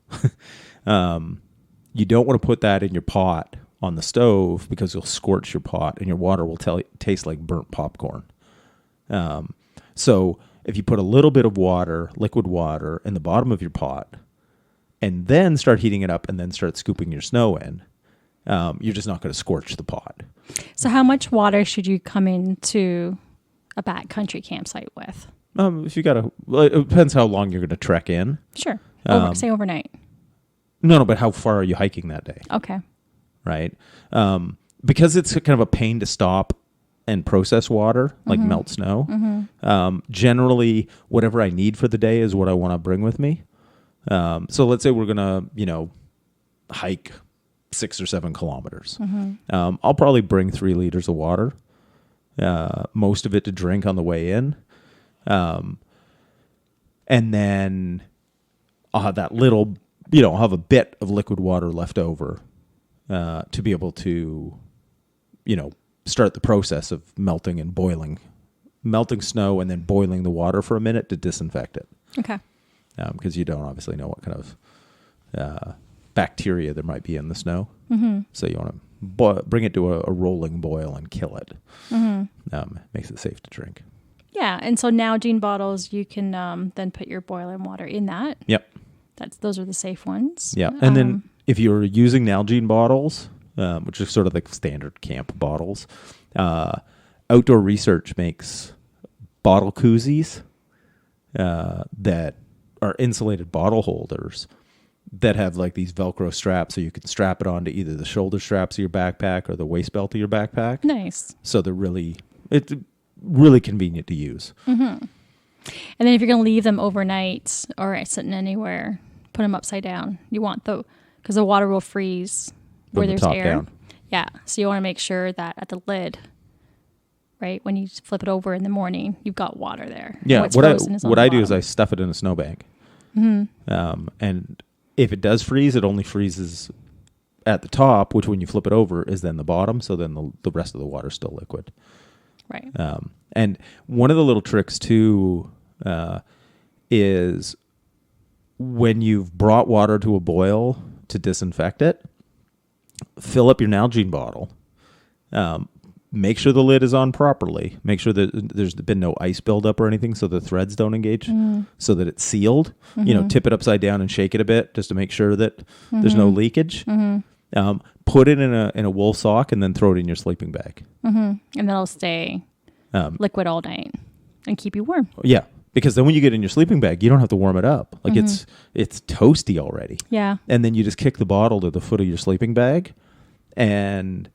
You don't want to put that in your pot on the stove because you'll scorch your pot and your water will taste like burnt popcorn. So if you put a little bit of water, liquid water, in the bottom of your pot and then start heating it up and then start scooping your snow in, you're just not going to scorch the pot. So how much water should you come into a backcountry campsite with? If you it depends how long you're going to trek in. Sure. Say overnight. No, but how far are you hiking that day? Okay. Right. Because it's kind of a pain to stop and process water, like melt snow. Generally, whatever I need for the day is what I want to bring with me. So let's say we're going to, hike 6 or 7 kilometers. I'll probably bring 3 liters of water, most of it to drink on the way in. And then I'll have that little, I'll have a bit of liquid water left over to be able to, start the process of melting snow and then boiling the water for a minute to disinfect it. Okay. Because you don't obviously know what kind of bacteria there might be in the snow. So you want to bring it to a rolling boil and kill it. Makes it safe to drink. Yeah, and so Nalgene bottles, you can then put your boiling water in that. Yep. Those are the safe ones. Yeah, and then if you're using Nalgene bottles, which is sort of like standard camp bottles, outdoor research makes bottle koozies that are insulated bottle holders that have like these Velcro straps, so you can strap it onto either the shoulder straps of your backpack or the waist belt of your backpack. Nice. So it's really convenient to use. And then if you're going to leave them overnight or sitting anywhere, put them upside down. You want because the water will freeze where there's air. Down. Yeah. So you want to make sure that at the lid, right, when you flip it over in the morning, you've got water there. Yeah. What I do is I stuff it in a snowbank. And if it does freeze, it only freezes at the top, which when you flip it over is then the bottom. So then the rest of the water is still liquid. Right. And one of the little tricks too is when you've brought water to a boil to disinfect it, fill up your Nalgene bottle. Make sure the lid is on properly. Make sure that there's been no ice buildup or anything so the threads don't engage, so that it's sealed. Tip it upside down and shake it a bit just to make sure that there's no leakage. Put it in a wool sock and then throw it in your sleeping bag. And that'll stay liquid all night and keep you warm. Yeah, because then when you get in your sleeping bag, you don't have to warm it up. Like it's toasty already. Yeah. And then you just kick the bottle to the foot of your sleeping bag, and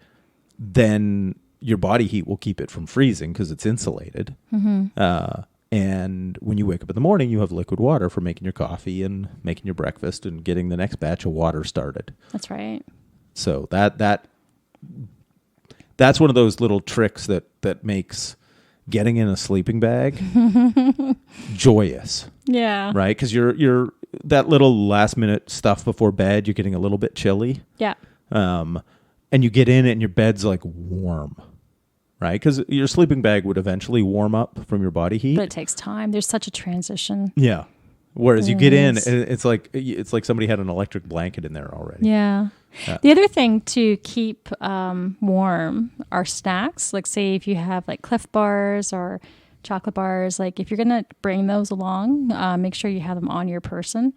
then your body heat will keep it from freezing because it's insulated. And when you wake up in the morning, you have liquid water for making your coffee and making your breakfast and getting the next batch of water started. That's right. So that's one of those little tricks that makes getting in a sleeping bag joyous. Yeah. Right? Because you're that little last minute stuff before bed, you're getting a little bit chilly. Yeah. And you get in it and your bed's like warm. right? Because your sleeping bag would eventually warm up from your body heat. But it takes time. There's such a transition. Yeah. Whereas you There get in, is. and it's like somebody had an electric blanket in there already. Yeah. The other thing to keep warm are snacks. Like say if you have like Cliff Bars or chocolate bars, like if you're going to bring those along, make sure you have them on your person.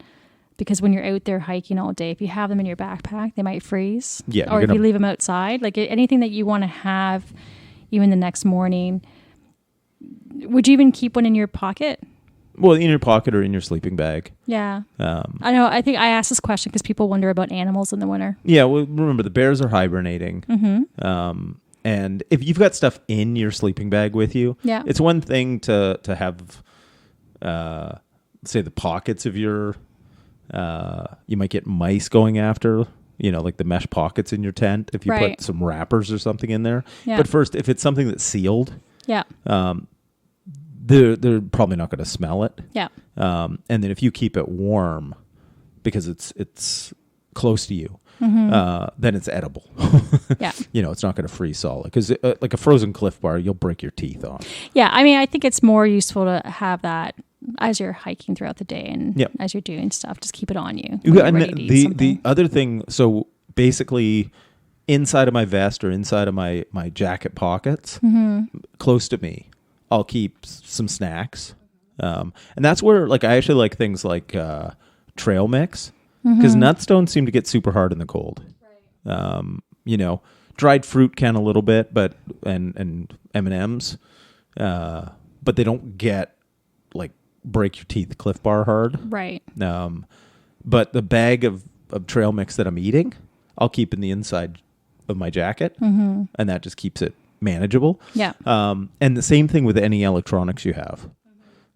Because when you're out there hiking all day, if you have them in your backpack, they might freeze. Yeah, Or if you leave them outside, like anything that you want to have even the next morning. Would you even keep one in your pocket? Well, in your pocket or in your sleeping bag. Yeah. I know. I think I asked this question because people wonder about animals in the winter. Yeah, well, remember, the bears are hibernating. Mm-hmm. And if you've got stuff in your sleeping bag with you, Yeah. it's one thing to have, say, the pockets of your, you might get mice going after, like the mesh pockets in your tent if you Right. put some wrappers or something in there. Yeah. But first, if it's something that's sealed, Yeah. they're probably not going to smell it. Yeah. And then if you keep it warm because it's close to you, then it's edible. Yeah. It's not going to freeze solid because like a frozen Cliff Bar, you'll break your teeth on. Yeah. I mean, I think it's more useful to have that as you're hiking throughout the day and Yep. as you're doing stuff. Just keep it on you. when Yeah, you're and ready to eat the something. other thing, so basically inside of my vest or inside of my jacket pockets, close to me, I'll keep some snacks. And that's where like I actually like things like trail mix because nuts don't seem to get super hard in the cold. Right. Dried fruit can a little bit, but and M&Ms, but they don't get like break your teeth Cliff Bar hard. Right. But the bag of trail mix that I'm eating, I'll keep in the inside of my jacket, and that just keeps it manageable. Yeah. And the same thing with any electronics you have,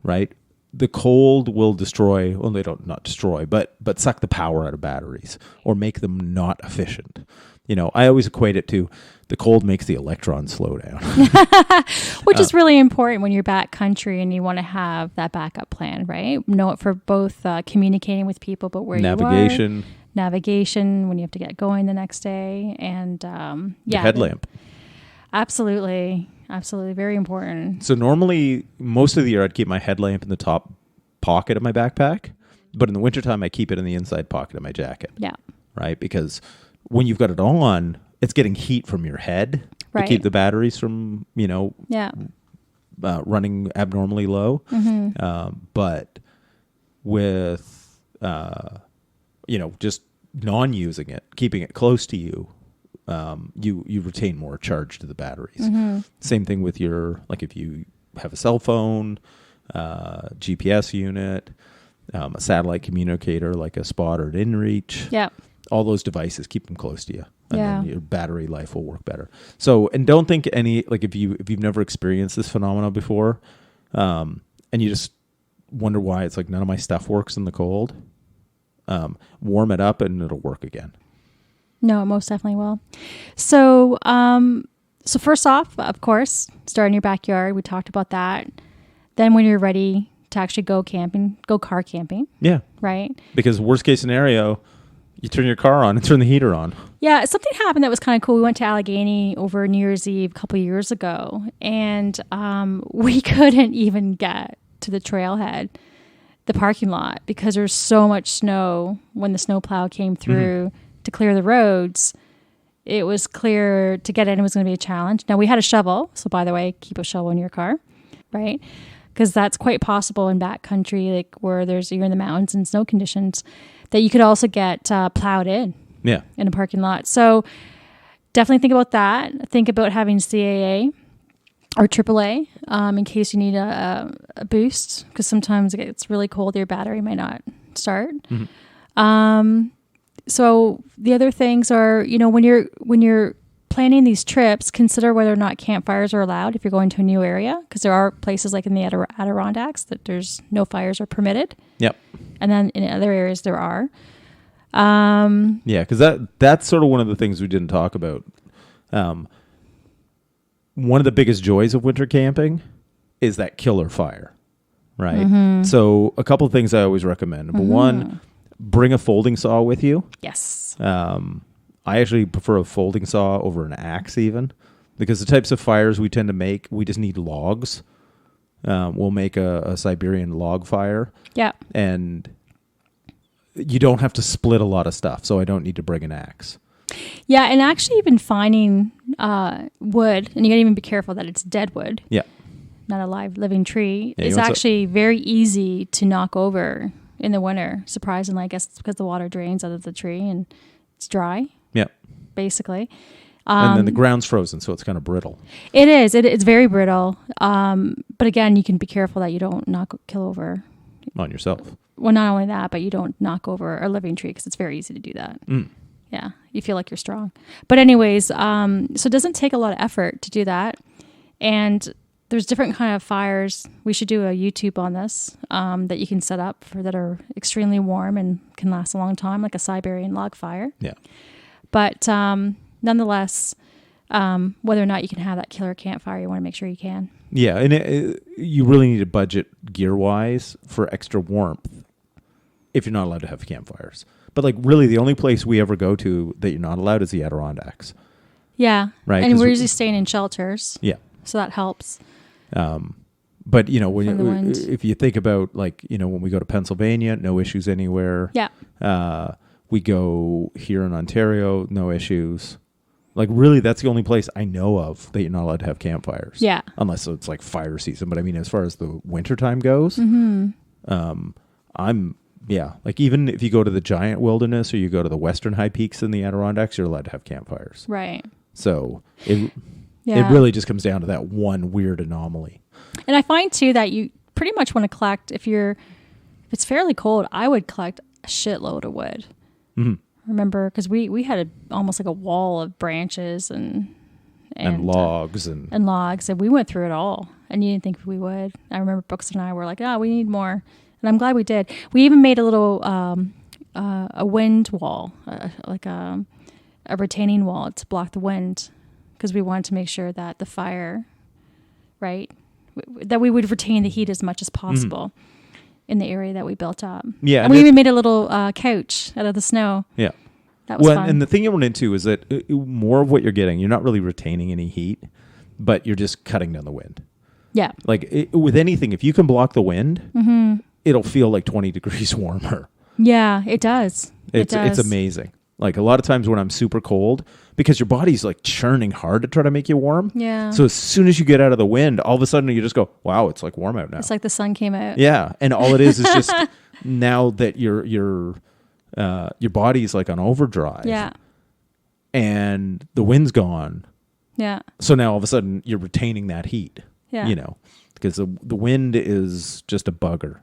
right? The cold will destroy, well, they don't not destroy, but suck the power out of batteries or make them not efficient. I always equate it to the cold makes the electrons slow down. Which is really important when you're backcountry and you want to have that backup plan, right? Know it for both communicating with people, but where Navigation. you are. Navigation, when you have to get going the next day. And The headlamp. Absolutely. Absolutely. Very important. So normally, most of the year, I'd keep my headlamp in the top pocket of my backpack. But in the wintertime, I keep it in the inside pocket of my jacket. Yeah. Right? Because when you've got it on, it's getting heat from your head Right. to keep the batteries from, Yeah. running abnormally low. But with, just non-using it, keeping it close to you, you retain more charge to the batteries. Same thing with if you have a cell phone, GPS unit, a satellite communicator like a Spot or an InReach. Yeah. All those devices, keep them close to you, and Yeah. then your battery life will work better. So, and don't think if you've never experienced this phenomenon before, and you just wonder why it's like none of my stuff works in the cold. Warm it up and it'll work again. No, it most definitely will. So, so first off, of course, start in your backyard. We talked about that. Then when you're ready to actually go camping, go car camping, Yeah, right? because worst case scenario, you turn your car on and turn the heater on. Yeah, something happened that was kind of cool. We went to Allegheny over New Year's Eve a couple of years ago, and we couldn't even get to the trailhead, the parking lot, because there's so much snow when the snowplow came through to clear the roads. It was clear to get in, it was going to be a challenge. Now, we had a shovel, so by the way, keep a shovel in your car, right? Because that's quite possible in backcountry, like where you're in the mountains and snow conditions, that you could also get plowed in a parking lot. So definitely think about that. Think about having CAA or AAA in case you need a boost, because sometimes it gets really cold, your battery might not start. So the other things are, when you're planning these trips, consider whether or not campfires are allowed if you're going to a new area, because there are places like in the Adirondacks that there's no fires are permitted. Yep. And then in other areas there are. Yeah, because that's sort of one of the things we didn't talk about. One of the biggest joys of winter camping is that killer fire, right? So a couple of things I always recommend. Number one, bring a folding saw with you. Yes. I actually prefer a folding saw over an axe even. Because the types of fires we tend to make, we just need logs. We'll make a Siberian log fire. Yeah. And you don't have to split a lot of stuff, so I don't need to bring an axe. Yeah, and actually even finding wood, and you gotta even be careful that it's dead wood. Yeah. Not a live living tree. Yeah, It's actually very easy to knock over in the winter. Surprisingly, I guess it's because the water drains out of the tree and it's dry. Yeah. Basically. And then the ground's frozen, so it's kind of brittle. It is. It's very brittle. But again, you can be careful that you don't kill over. On yourself. Well, not only that, but you don't knock over a living tree because it's very easy to do that. Mm. Yeah, you feel like you're strong. But anyways, so it doesn't take a lot of effort to do that. And there's different kind of fires. We should do a YouTube on this that you can set up for that are extremely warm and can last a long time, like a Siberian log fire. Yeah. But nonetheless, whether or not you can have that killer campfire, you want to make sure you can. Yeah, and you really need to budget gear-wise for extra warmth if you're not allowed to have campfires. But like really the only place we ever go to that you're not allowed is the Adirondacks. Yeah. Right. And we're usually staying in shelters. Yeah. So that helps. But if you think about like, when we go to Pennsylvania, no issues anywhere. Yeah. We go here in Ontario, no issues. Like really that's the only place I know of that you're not allowed to have campfires. Yeah. Unless it's like fire season. But I mean, as far as the wintertime goes, like even if you go to the giant wilderness or you go to the western high peaks in the Adirondacks, you're allowed to have campfires. Right. So it really just comes down to that one weird anomaly. And I find too that you pretty much want to collect, if it's fairly cold, I would collect a shitload of wood. Mm-hmm. Remember, because we had almost like a wall of branches and logs and logs, and we went through it all. And you didn't think we would. I remember Brooks and I were like, we need more. And I'm glad we did. We even made a little a wind wall, like a retaining wall to block the wind, because we wanted to make sure that the fire, right, that we would retain the heat as much as possible in the area that we built up. Yeah, and we even made a little couch out of the snow. Yeah. That was fun. And the thing you run into is that more of what you're getting, you're not really retaining any heat, but you're just cutting down the wind. Yeah. Like with anything, if you can block the wind, it'll feel like 20 degrees warmer. Yeah, it does. It's amazing. Like a lot of times when I'm super cold, because your body's like churning hard to try to make you warm. Yeah. So as soon as you get out of the wind, all of a sudden you just go, wow, it's like warm out now. It's like the sun came out. Yeah. And all it is just now that your body's like on overdrive. Yeah. And the wind's gone. Yeah. So now all of a sudden you're retaining that heat. Yeah. Because the wind is just a bugger.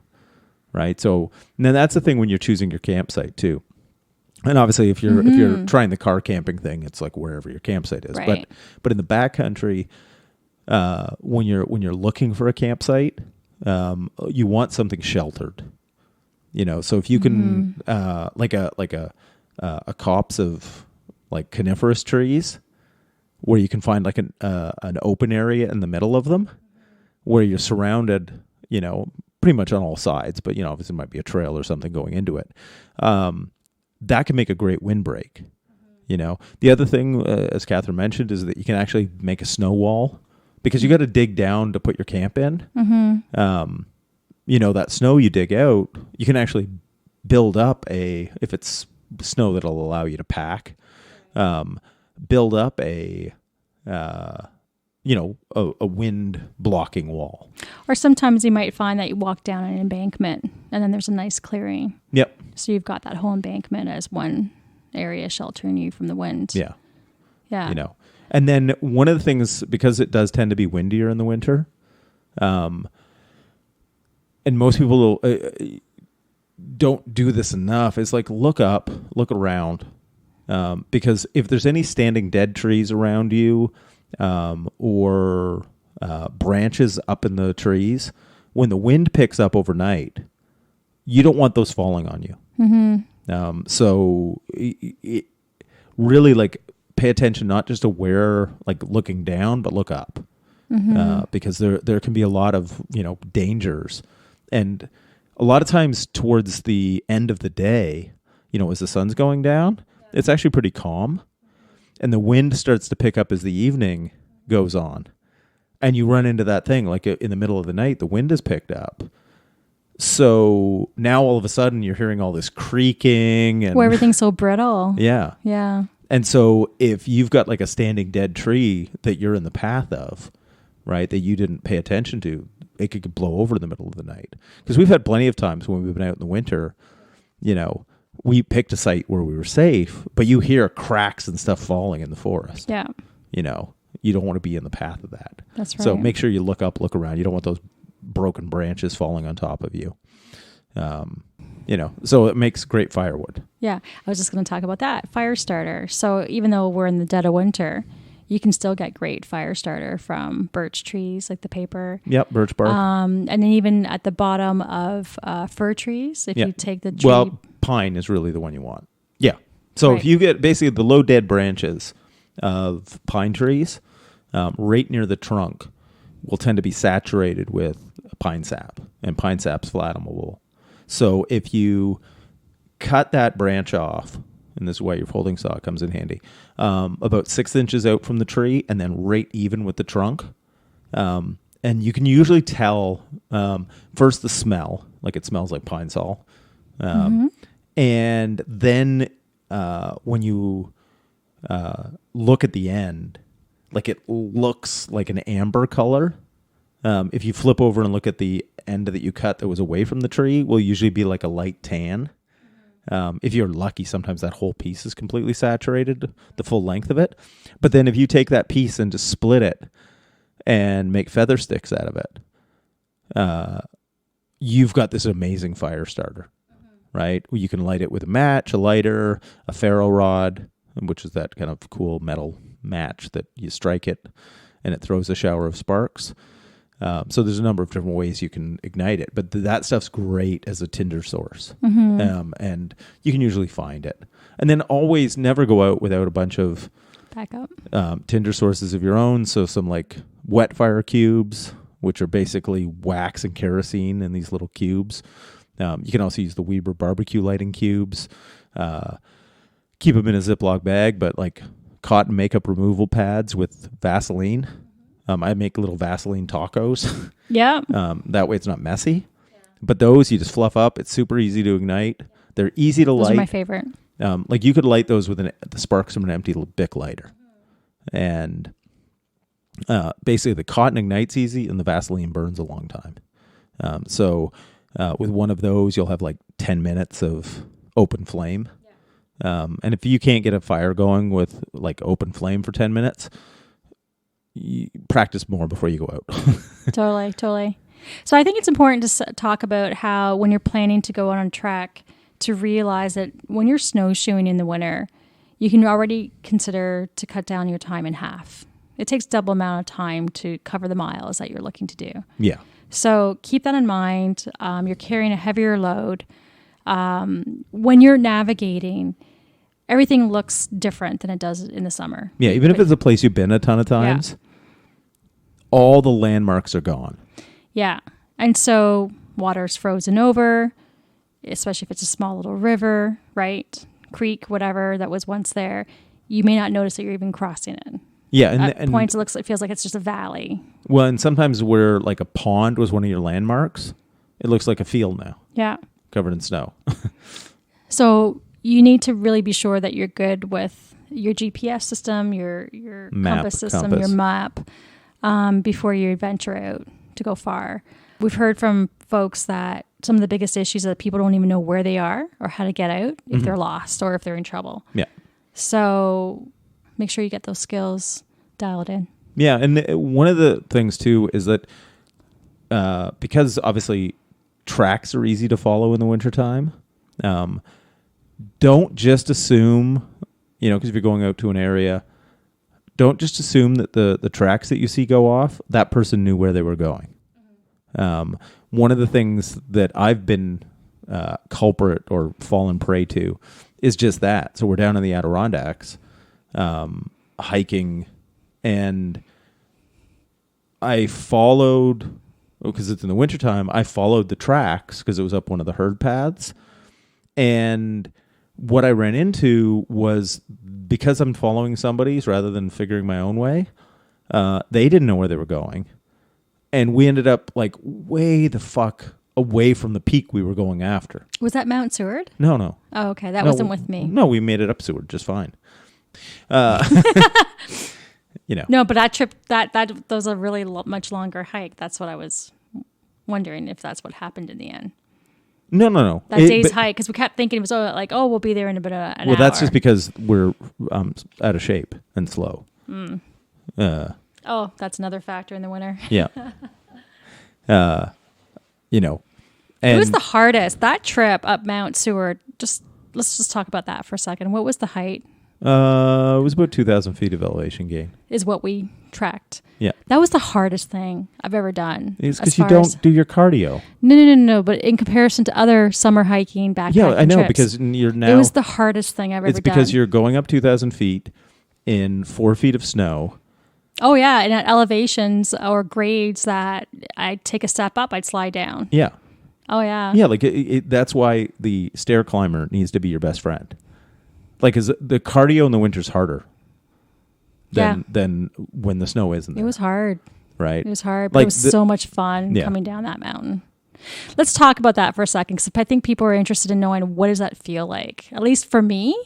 Right. So now that's the thing when you're choosing your campsite too. And obviously if you're trying the car camping thing, it's like wherever your campsite is. Right. But in the backcountry, when you're looking for a campsite, you want something sheltered. So if you can like a copse of like coniferous trees where you can find like an open area in the middle of them where you're surrounded, pretty much on all sides, but obviously it might be a trail or something going into it. That can make a great windbreak. The other thing, as Catherine mentioned, is that you can actually make a snow wall because you got to dig down to put your camp in. That snow you dig out, you can actually build up if it's snow that'll allow you to pack, build up a wind blocking wall. Or sometimes you might find that you walk down an embankment and then there's a nice clearing. Yep. So you've got that whole embankment as one area sheltering you from the wind. Yeah. Yeah. And then one of the things, because it does tend to be windier in the winter, and most people don't do this enough, is like look up, look around, because if there's any standing dead trees around you, or branches up in the trees, when the wind picks up overnight, you don't want those falling on you. So it really like pay attention not just to where like looking down, but look up, because there can be a lot of dangers, and a lot of times towards the end of the day, as the sun's going down, it's actually pretty calm. And the wind starts to pick up as the evening goes on. And you run into that thing, like in the middle of the night, the wind is picked up. So now all of a sudden you're hearing all this creaking. And where everything's so brittle. Yeah. Yeah. And so if you've got like a standing dead tree that you're in the path of, right, that you didn't pay attention to, it could blow over in the middle of the night. Because we've had plenty of times when we've been out in the winter, you know, we picked a site where we were safe, but you hear cracks and stuff falling in the forest. Yeah. You know, you don't want to be in the path of that. That's right. So make sure you look up, look around. You don't want those broken branches falling on top of you. You know, so it makes great firewood. Yeah. I was just going to talk about that. Fire starter. So even though we're in the dead of winter, you can still get great fire starter from birch trees, like the paper. Yep, birch bark. And then even at the bottom of fir trees, if you take the tree. Well, pine is really the one you want. Yeah. So Right. if you get basically the low dead branches of pine trees, right near the trunk will tend to be saturated with pine sap, and pine sap's flammable. So if you cut that branch off, and this is why your folding saw comes in handy, about 6 inches out from the tree and then right even with the trunk. And you can usually tell first the smell, like it smells like pine sol. And then when you look at the end, like it looks like an amber color. If you flip over and look at the end that you cut that was away from the tree, will usually be like a light tan. If you're lucky, sometimes that whole piece is completely saturated, the full length of it. But then if you take that piece and just split it and make feather sticks out of it, you've got this amazing fire starter, right? You can light it with a match, a lighter, a ferro rod, which is that kind of cool metal match that you strike it and it throws a shower of sparks. So there's a number of different ways you can ignite it, but that stuff's great as a tinder source. And you can usually find it. And then always never go out without a bunch of backup tinder sources of your own. So some like wet fire cubes, which are basically wax and kerosene in these little cubes. You can also use the Weber barbecue lighting cubes. Keep them in a Ziploc bag, but like cotton makeup removal pads with Vaseline. I make little Vaseline tacos. Yeah. That way it's not messy. Yeah. But those you just fluff up. It's super easy to ignite. They're easy to light. Those are my favorite. Like you could light those with the sparks from an empty Bic lighter. And basically the cotton ignites easy and the Vaseline burns a long time. So with one of those, you'll have like 10 minutes of open flame. Yeah. And if you can't get a fire going with like open flame for 10 minutes, you practice more before you go out. Totally. So I think it's important to talk about how when you're planning to go on a trek, to realize that when you're snowshoeing in the winter, you can already consider to cut down your time in half. It takes double amount of time to cover the miles that you're looking to do. Yeah. So keep that in mind. You're carrying a heavier load. When you're navigating, everything looks different than it does in the summer. Yeah, even if it's a place you've been a ton of times, all the landmarks are gone. Yeah. And so water's frozen over, especially if it's a small little river, right? Creek, whatever that was once there. You may not notice that you're even crossing it. Yeah. At points, it feels like it's just a valley. Well, and sometimes where like a pond was one of your landmarks, it looks like a field now. Yeah. Covered in snow. So you need to really be sure that you're good with your GPS system, your compass system, your map, before you venture out to go far. We've heard from folks that some of the biggest issues are that people don't even know where they are or how to get out if they're lost or if they're in trouble. Yeah. So make sure you get those skills dialed in. Yeah, and one of the things too is that because obviously tracks are easy to follow in the wintertime, don't just assume, because if you're going out to an area, don't just assume that the tracks that you see go off, that person knew where they were going. One of the things that I've been culprit or fallen prey to is just that. So we're down in the Adirondacks hiking, and I followed, because it's in the wintertime, I followed the tracks because it was up one of the herd paths. And what I ran into was, because I'm following somebody's rather than figuring my own way, They didn't know where they were going. And we ended up like way the fuck away from the peak we were going after. Was that Mount Seward? No. Oh, okay. That wasn't with me. No, we made it up Seward just fine. No, but that trip, that was a really much longer hike. That's what I was wondering, if that's what happened in the end. No. That day's hike, because we kept thinking it was we'll be there in about an hour. Well, that's just because we're out of shape and slow. That's another factor in the winter. Yeah. It was the hardest. That trip up Mount Seward, let's just talk about that for a second. What was the height? It was about 2,000 feet of elevation gain. Is what we tracked. Yeah. That was the hardest thing I've ever done. It's because you don't do your cardio. No. But in comparison to other summer hiking, backpacking Yeah, I know, trips, because you're now... It was the hardest thing I've ever done. It's because you're going up 2,000 feet in 4 feet of snow. Oh, yeah, and at elevations or grades that I'd take a step up, I'd slide down. Yeah. Oh, yeah. Yeah, like that's why the stair climber needs to be your best friend. Like, the cardio in the winter's harder than when the snow isn't there. It was hard. Right? It was hard, but it was so much fun coming down that mountain. Let's talk about that for a second, because I think people are interested in knowing, what does that feel like? At least for me,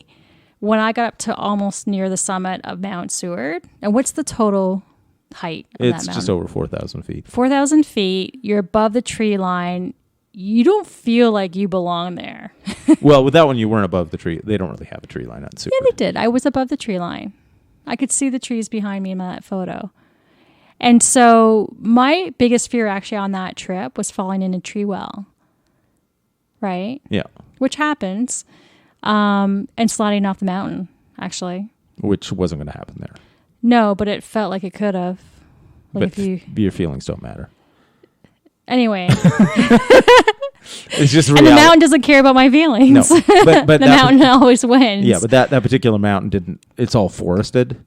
when I got up to almost near the summit of Mount Seward, and what's the total height of that mountain? It's just over 4,000 feet. 4,000 feet. You're above the tree line. You don't feel like you belong there. Well, with that one, you weren't above the tree. They don't really have a tree line on Seward. Yeah, they did. I was above the tree line. I could see the trees behind me in that photo. And so my biggest fear actually on that trip was falling in a tree well. Right? Yeah. Which happens. And sliding off the mountain, actually. Which wasn't going to happen there. No, but it felt like it could have. Like, but your feelings don't matter. Anyway. It's just reality. And the mountain doesn't care about my feelings. No, but the mountain always wins. Yeah, but that particular mountain didn't. It's all forested.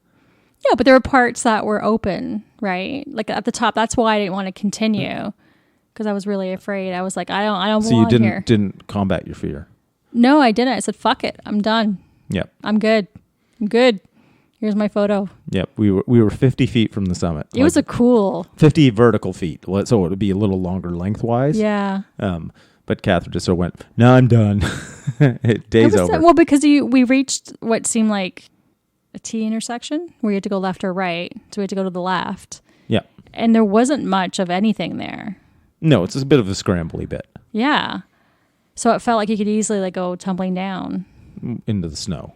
Yeah, but there were parts that were open, right? Like at the top. That's why I didn't want to continue, because I was really afraid. I was like, I don't belong here. So you didn't combat your fear? No, I didn't. I said, fuck it. I'm done. Yep. I'm good. Here's my photo. Yep. We were 50 feet from the summit. It was a cool 50 vertical feet. So it would be a little longer lengthwise. Yeah. But Catherine just sort of went, no, I'm done. Day's over. Well, because we reached what seemed like a T intersection where you had to go left or right. So we had to go to the left. Yeah. And there wasn't much of anything there. No, it's a bit of a scrambly bit. Yeah. So it felt like you could easily go tumbling down. Into the snow.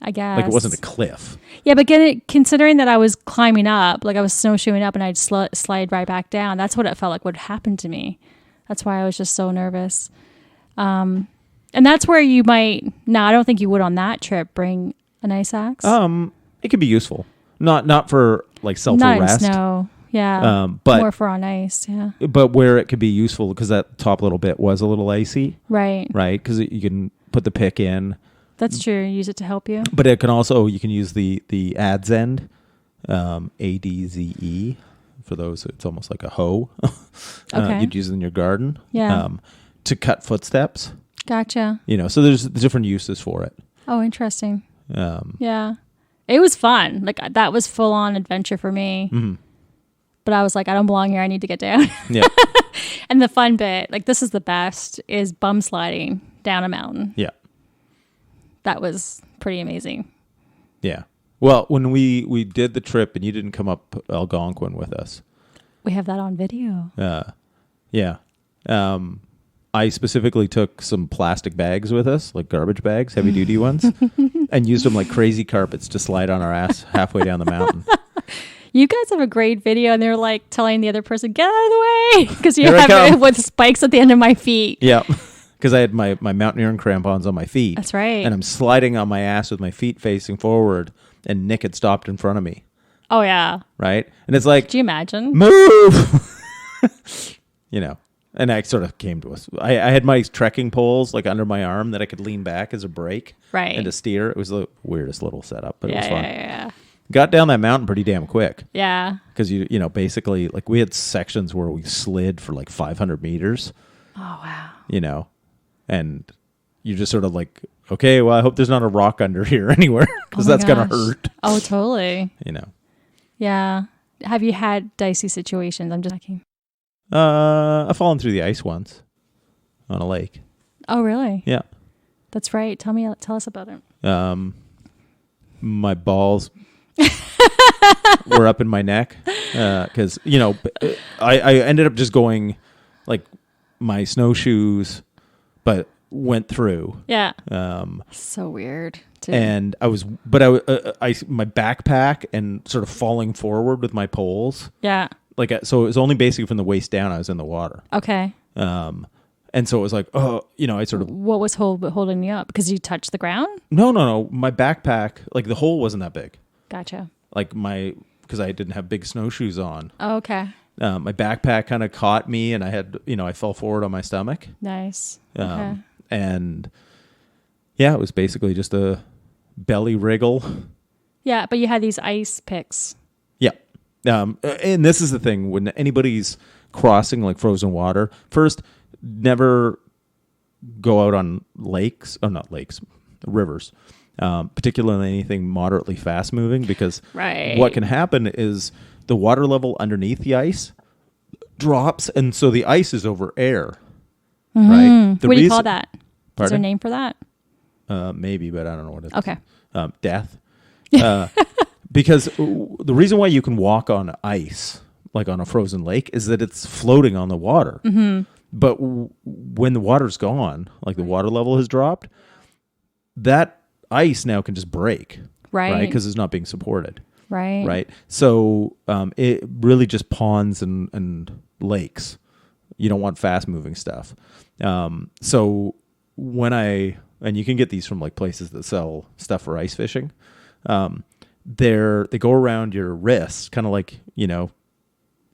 I guess. Like it wasn't a cliff. Yeah, but considering that I was climbing up, like I was snowshoeing up and I'd slide right back down, that's what it felt like would happen to me. That's why I was just so nervous. And that's where you might, no, I don't think you would on that trip, bring an ice axe. It could be useful. Not for like self-arrest. Not in snow. Yeah. But more for on ice. Yeah. But where it could be useful, because that top little bit was a little icy. Right. Right. Because you can put the pick in. That's true. Use it to help you. But it can also, you can use the adz end, ADZE. For those, it's almost like a hoe. Okay. You'd use it in your garden. Yeah. To cut footsteps. Gotcha. So there's different uses for it. Oh, interesting. Yeah. It was fun. Like that was full on adventure for me. Mm-hmm. But I was like, I don't belong here. I need to get down. Yeah. And the fun bit, like this is the best, is bum sliding down a mountain. Yeah. That was pretty amazing. Yeah. Well, when we did the trip and you didn't come up Algonquin with us. We have that on video. Yeah. I specifically took some plastic bags with us, like garbage bags, heavy duty ones, and used them like crazy carpets to slide on our ass halfway down the mountain. You guys have a great video, and they're like telling the other person, get out of the way, because you have it with spikes at the end of my feet. Yeah. Because I had my mountaineering crampons on my feet. That's right. And I'm sliding on my ass with my feet facing forward, and Nick had stopped in front of me. Oh, yeah. Right? And it's like, do you imagine? Move! And I sort of came to us. I had my trekking poles like under my arm that I could lean back as a brake. Right. And to steer. It was the weirdest little setup, but it was fun. Yeah. Got down that mountain pretty damn quick. Yeah. Because, basically, like we had sections where we slid for like 500 meters. Oh, wow. And you just sort of like, okay, well, I hope there's not a rock under here anywhere, because that's going to hurt. Oh, totally. Yeah. have you had dicey situations? I'm just asking. I've fallen through the ice once on a lake. Oh, really? Yeah. That's right. Tell us about it. My balls were up in my neck because I ended up just going like my snowshoes, but went through. Yeah. So weird. Too. And I my backpack and sort of falling forward with my poles. Yeah. So it was only basically from the waist down. I was in the water. Okay. And so it was like, I sort of... What was holding you up? Because you touched the ground? No. My backpack, like the hole wasn't that big. Gotcha. Like because I didn't have big snowshoes on. Oh, okay. My backpack kind of caught me and I had, I fell forward on my stomach. Nice. Okay. And yeah, it was basically just a belly wriggle. Yeah, but you had these ice picks. Yeah. And this is the thing, when anybody's crossing like frozen water, first, never go out on rivers, particularly anything moderately fast moving, because what can happen is the water level underneath the ice drops, and so the ice is over air. Right? What do you call that? Pardon? Is there a name for that? Maybe, but I don't know what it is. Okay. Death. Because the reason why you can walk on ice, like on a frozen lake, is that it's floating on the water. Mm-hmm. But when the water's gone, like the water level has dropped, that ice now can just break. Right? Because it's not being supported. Right? So it really just ponds and lakes. You don't want fast moving stuff. So and you can get these from like places that sell stuff for ice fishing. They go around your wrists, kind of like,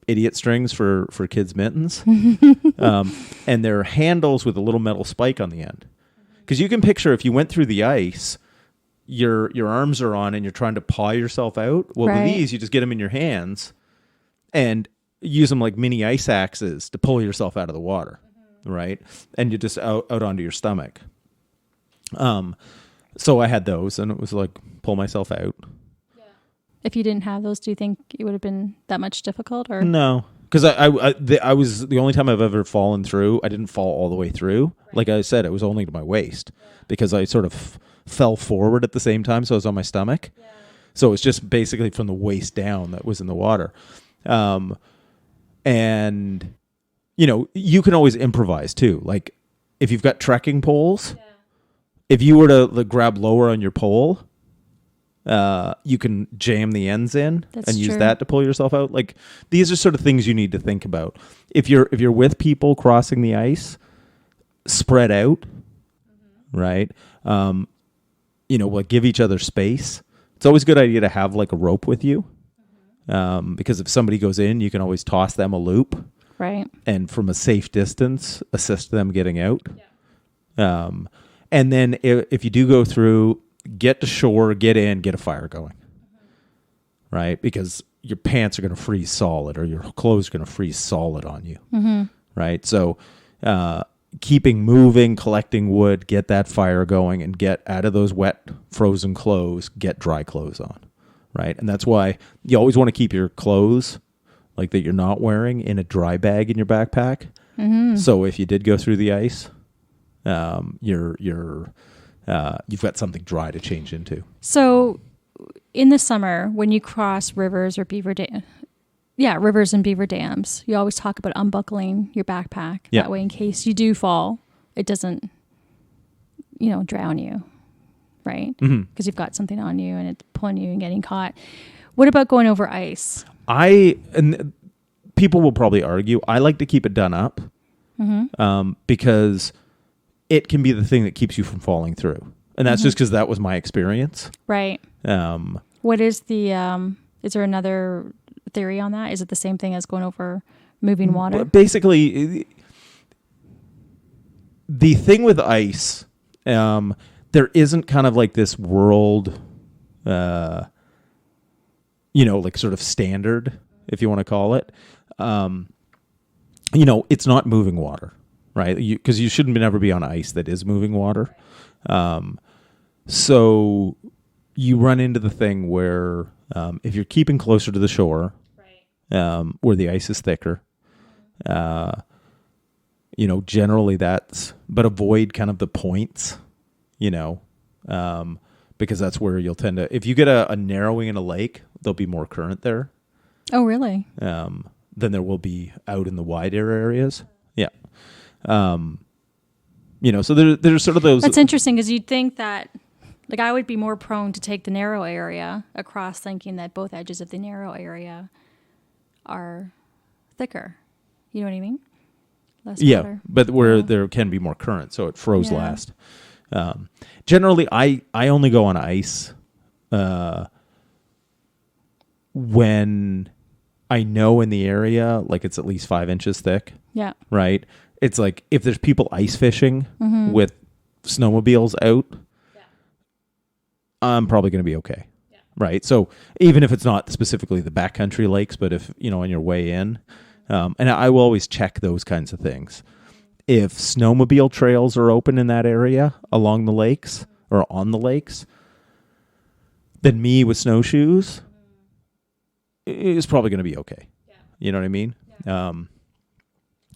idiot strings for kids' mittens. And they're handles with a little metal spike on the end. Because you can picture if you went through the ice, your arms are on and you're trying to paw yourself out. Well, with these, you just get them in your hands and use them like mini ice axes to pull yourself out of the water. Right? And you're just out onto your stomach. So I had those, and it was like pull myself out. Yeah. If you didn't have those, do you think it would have been that much difficult? Or no, because I was the only time I've ever fallen through. I didn't fall all the way through. Right. Like I said, it was only to my waist because I sort of fell forward at the same time, so I was on my stomach. Yeah. So it was just basically from the waist down that was in the water, and you can always improvise too. Like if you've got trekking poles. Yeah. If you were to grab lower on your pole, you can jam the ends in use that to pull yourself out. Like these are sort of things you need to think about. If you're with people crossing the ice, spread out, right? Like give each other space. It's always a good idea to have like a rope with you, because if somebody goes in, you can always toss them a loop, right? And from a safe distance, assist them getting out. Yeah. And then if you do go through, get to shore, get in, get a fire going, right? Because your pants are going to freeze solid or your clothes are going to freeze solid on you, right? So keeping moving, collecting wood, get that fire going, and get out of those wet, frozen clothes, get dry clothes on, right? And that's why you always want to keep your clothes like that you're not wearing in a dry bag in your backpack. Mm-hmm. So if you did go through the ice, you've got something dry to change into. So in the summer, when you cross rivers or rivers and beaver dams, you always talk about unbuckling your backpack. Yeah. That way, in case you do fall, it doesn't, drown you, right? Because you've got something on you and it's pulling you and getting caught. What about going over ice? And people will probably argue, I like to keep it done up, because it can be the thing that keeps you from falling through. And that's just because that was my experience. Right. What is is there another theory on that? Is it the same thing as going over moving water? Basically, the thing with ice, there isn't kind of like this world, like sort of standard, if you want to call it. It's not moving water. Right, because you shouldn't ever be on ice that is moving water. So you run into the thing where if you're keeping closer to the shore, where the ice is thicker. Generally but avoid kind of the points, because that's where you'll tend to, if you get a narrowing in a lake, there'll be more current there. Oh, really? Than there will be out in the wider areas. Yeah. So there's sort of those. That's interesting because you'd think that, like, I would be more prone to take the narrow area across, thinking that both edges of the narrow area are thicker. You know what I mean? Less water. But where there can be more current, so it froze last. Generally, I only go on ice when I know in the area, like, it's at least 5 inches thick. Yeah. Right? It's like if there's people ice fishing with snowmobiles out, I'm probably going to be okay. Yeah. Right? So even if it's not specifically the backcountry lakes, but if, on your way in, and I will always check those kinds of things. If snowmobile trails are open in that area along the lakes or on the lakes, then me with snowshoes is probably going to be okay. Yeah. You know what I mean? Yeah.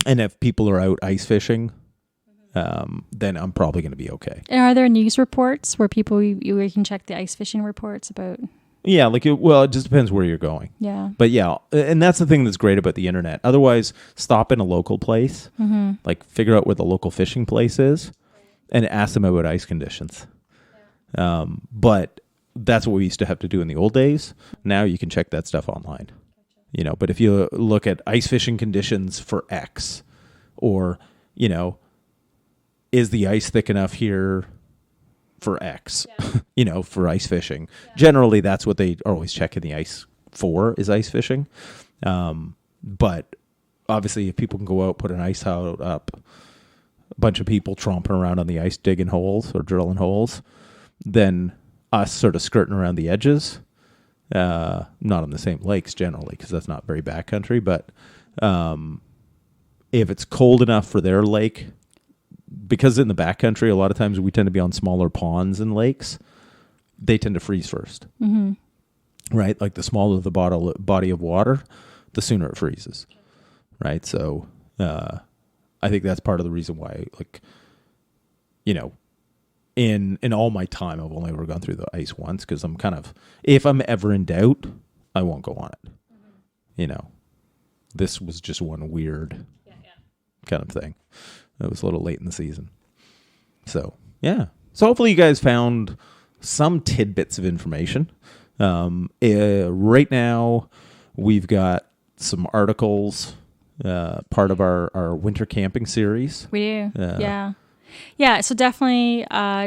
And if people are out ice fishing, then I'm probably going to be okay. And are there news reports where you can check the ice fishing reports about? Yeah, it just depends where you're going. Yeah. But yeah, and that's the thing that's great about the internet. Otherwise, stop in a local place, like figure out where the local fishing place is, and ask them about ice conditions. Yeah. But that's what we used to have to do in the old days. Now you can check that stuff online. But if you look at ice fishing conditions for X, or, is the ice thick enough here for X, for ice fishing. Yeah. Generally, that's what they are always checking the ice for, is ice fishing. But obviously, if people can go out, put an ice out up, a bunch of people tromping around on the ice, digging holes or drilling holes, then us sort of skirting around the edges, not on the same lakes generally, because that's not very backcountry, but if it's cold enough for their lake, because in the backcountry, a lot of times we tend to be on smaller ponds and lakes, they tend to freeze first. Mm-hmm. Right? Like the smaller the body of water, the sooner it freezes. Right? So I think that's part of the reason why, in all my time, I've only ever gone through the ice once, because I'm kind of, if I'm ever in doubt, I won't go on it. Mm-hmm. This was just one weird kind of thing. It was a little late in the season. So, yeah. So hopefully you guys found some tidbits of information. Right now, we've got some articles, part of our winter camping series. We do, yeah. Yeah, so definitely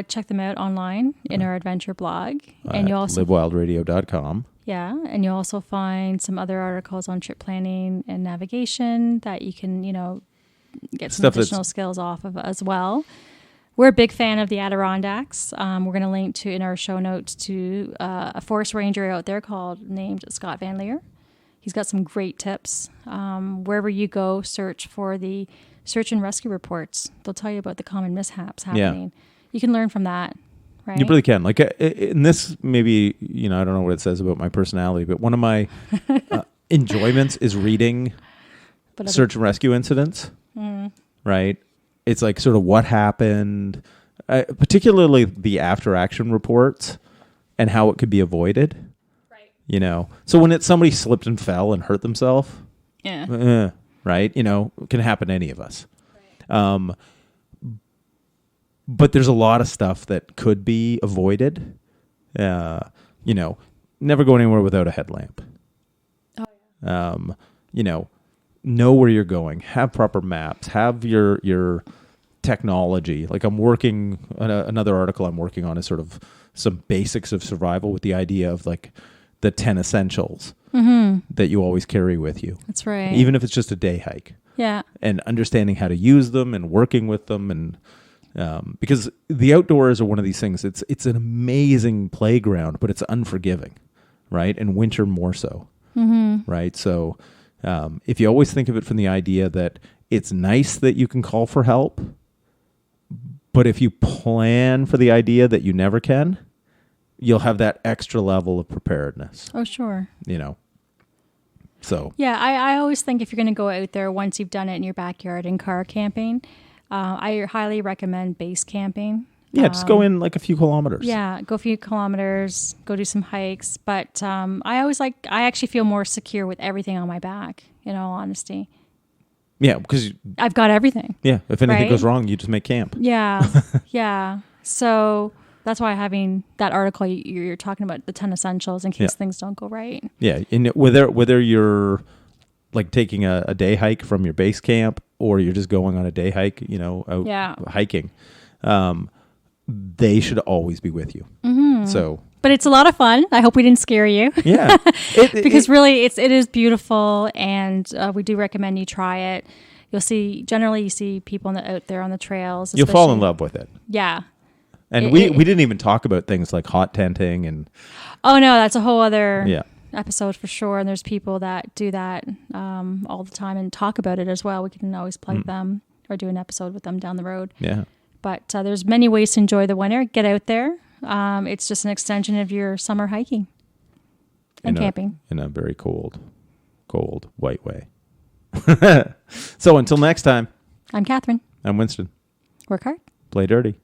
check them out online in our adventure blog. And you also LiveWildRadio.com. Yeah, and you'll also find some other articles on trip planning and navigation that you can, get some additional skills off of as well. We're a big fan of the Adirondacks. We're going to link to in our show notes to a forest ranger out there named Scott Van Leer. He's got some great tips. Wherever you go, search for the search and rescue reports. They'll tell you about the common mishaps happening. Yeah. You can learn from that, right? You really can. Like in this, maybe, I don't know what it says about my personality, but one of my enjoyments is reading search and rescue incidents. Right? It's like sort of what happened, particularly the after action reports and how it could be avoided. Right. So when it's somebody slipped and fell and hurt themselves, right? It can happen to any of us. Right. But there's a lot of stuff that could be avoided. Never go anywhere without a headlamp. Oh, yeah. Know where you're going, have proper maps, have your technology. Like I'm working on another article I'm working on is sort of some basics of survival with the idea of like the 10 essentials that you always carry with you. That's right. Even if it's just a day hike. Yeah. And understanding how to use them and working with them. And because the outdoors are one of these things, it's an amazing playground, but it's unforgiving, right? And winter more so, right? So if you always think of it from the idea that it's nice that you can call for help, but if you plan for the idea that you never can, you'll have that extra level of preparedness. Oh, sure. So Yeah, I always think if you're going to go out there, once you've done it in your backyard and car camping, I highly recommend base camping. yeah, just go in like a few kilometers. Yeah, go a few kilometers, go do some hikes. But I actually feel more secure with everything on my back, in all honesty. Yeah, because I've got everything. yeah, if anything Right? goes wrong, you just make camp. Yeah, yeah. So that's why having that article, you're talking about the 10 essentials in case things don't go right. Yeah, and whether you're like taking a day hike from your base camp or you're just going on a day hike, out hiking, they should always be with you. Mm-hmm. So, but it's a lot of fun. I hope we didn't scare you. Yeah, because really, it is beautiful, and we do recommend you try it. You see people out there on the trails. You'll fall in love with it. Yeah. And we didn't even talk about things like hot tenting and. Oh no, that's a whole other episode for sure. And there's people that do that all the time and talk about it as well. We can always plug them or do an episode with them down the road. Yeah. But there's many ways to enjoy the winter. Get out there. It's just an extension of your summer hiking and camping. In a very cold, white way. So until next time. I'm Catherine. I'm Winston. Work hard. Play dirty.